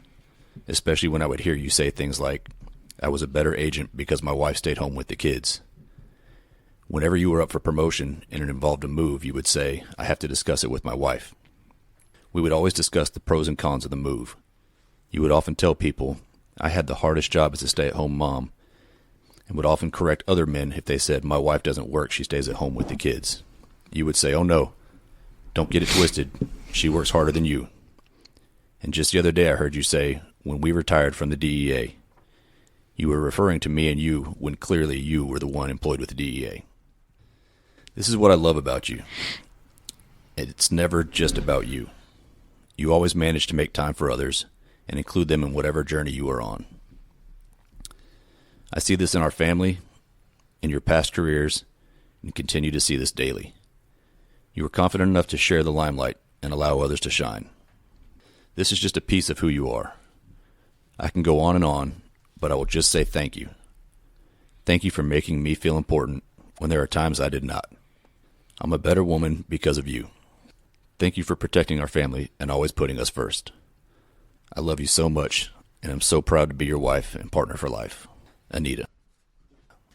especially when I would hear you say things like, I was a better agent because my wife stayed home with the kids. Whenever you were up for promotion and it involved a move, you would say, I have to discuss it with my wife. We would always discuss the pros and cons of the move. You would often tell people, I had the hardest job as a stay-at-home mom, and would often correct other men if they said, "My wife doesn't work, she stays at home with the kids." You would say, "Oh no, don't get it twisted. She works harder than you." And just the other day I heard you say, "When we retired from the DEA," you were referring to me and you when clearly you were the one employed with the DEA. This is what I love about you. It's never just about you. You always manage to make time for others and include them in whatever journey you are on. I see this in our family, in your past careers, and continue to see this daily. You are confident enough to share the limelight and allow others to shine. This is just a piece of who you are. I can go on, but I will just say thank you. Thank you for making me feel important when there are times I did not. I'm a better woman because of you. Thank you for protecting our family and always putting us first. I love you so much, and I'm so proud to be your wife and partner for life. Anita.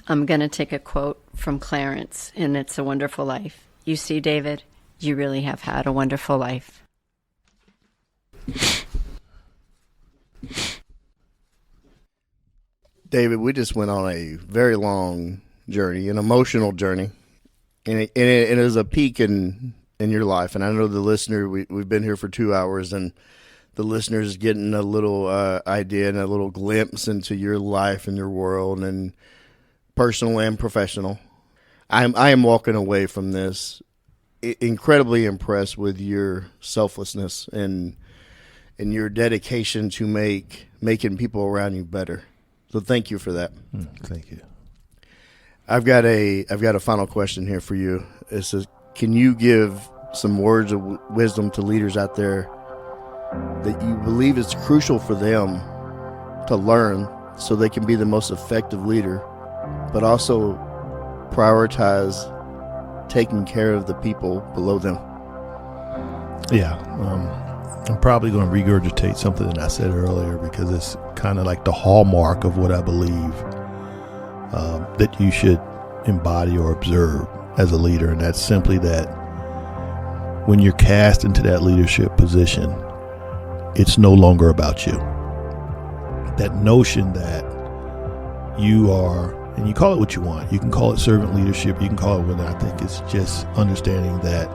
I'm going to take a quote from Clarence in It's a Wonderful Life. You see, David, you really have had a wonderful life. David, we just went on a very long journey, an emotional journey, and it is a peak in your life. And I know the listener, we've been here for 2 hours, and the listener's getting a little idea and a little glimpse into your life and your world, and personal and professional. I am walking away from this incredibly impressed with your selflessness and your dedication to making people around you better. So thank you for that. Thank you. I've got a final question here for you. It says, can you give some words of wisdom to leaders out there that you believe it's crucial for them to learn so they can be the most effective leader, but also prioritize taking care of the people below them? Yeah. I'm probably going to regurgitate something that I said earlier because it's kind of like the hallmark of what I believe that you should embody or observe as a leader. And that's simply that when you're cast into that leadership position, it's no longer about you. That notion that you are, and you call it what you want. You can call it servant leadership. You can call it what I think it's just understanding that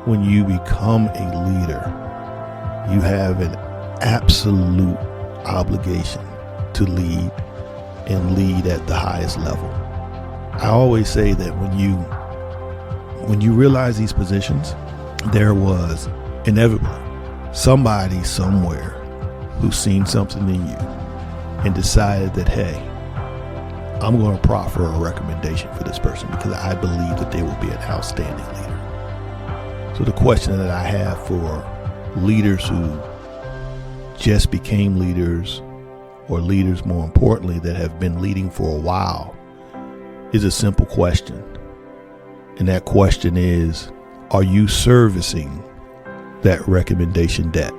when you become a leader, you have an absolute obligation to lead and lead at the highest level. I always say that when you realize these positions, there was inevitably somebody somewhere who's seen something in you and decided that, hey, I'm going to proffer a recommendation for this person because I believe that they will be an outstanding leader. So the question that I have for leaders who just became leaders, or leaders more importantly that have been leading for a while, is a simple question. And that question is, are you servicing that recommendation debt?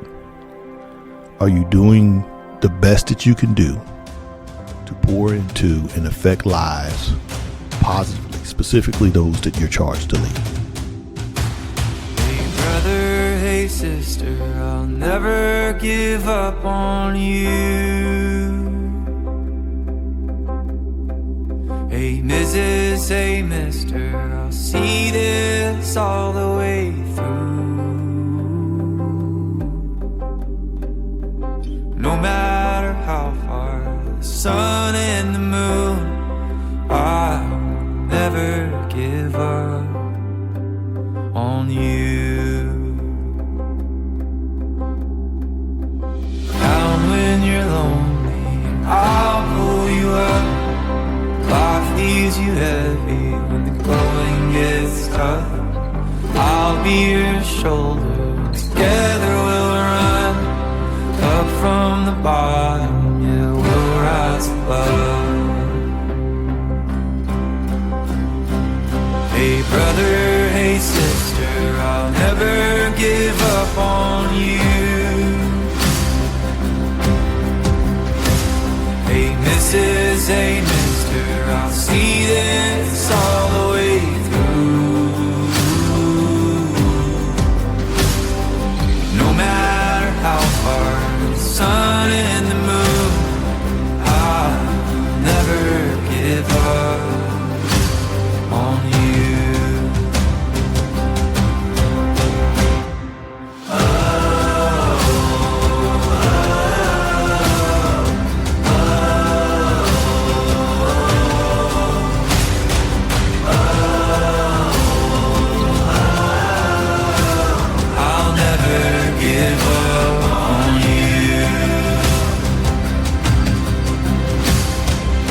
Are you doing the best that you can do to pour into and affect lives positively, specifically those that you're charged to lead? Hey brother, hey sister, I'll never give up on you. Hey Mrs., hey mister, I'll see this all the way through. No matter how far the sun and the moon, I'll never give up on you. Down when you're lonely, I'll pull you up. Life leaves you heavy when the going gets tough. I'll be your shoulder, together we'll run up from the bottom, yeah, we'll rise above. Hey brother, hey sister, I'll never give up on you. Hey Mrs., hey mister, I'll see this all the way through. No matter how far the sun and the moon, I'll never give up on you.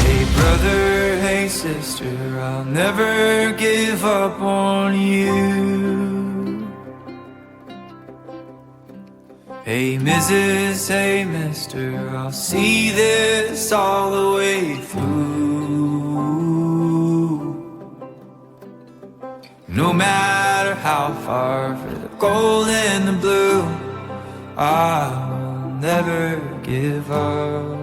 Hey brother, hey sister, I'll never give up on you. Hey Mrs., hey mister, I'll see this all the way through. No matter how far, for the gold and the blue, I'll never give up.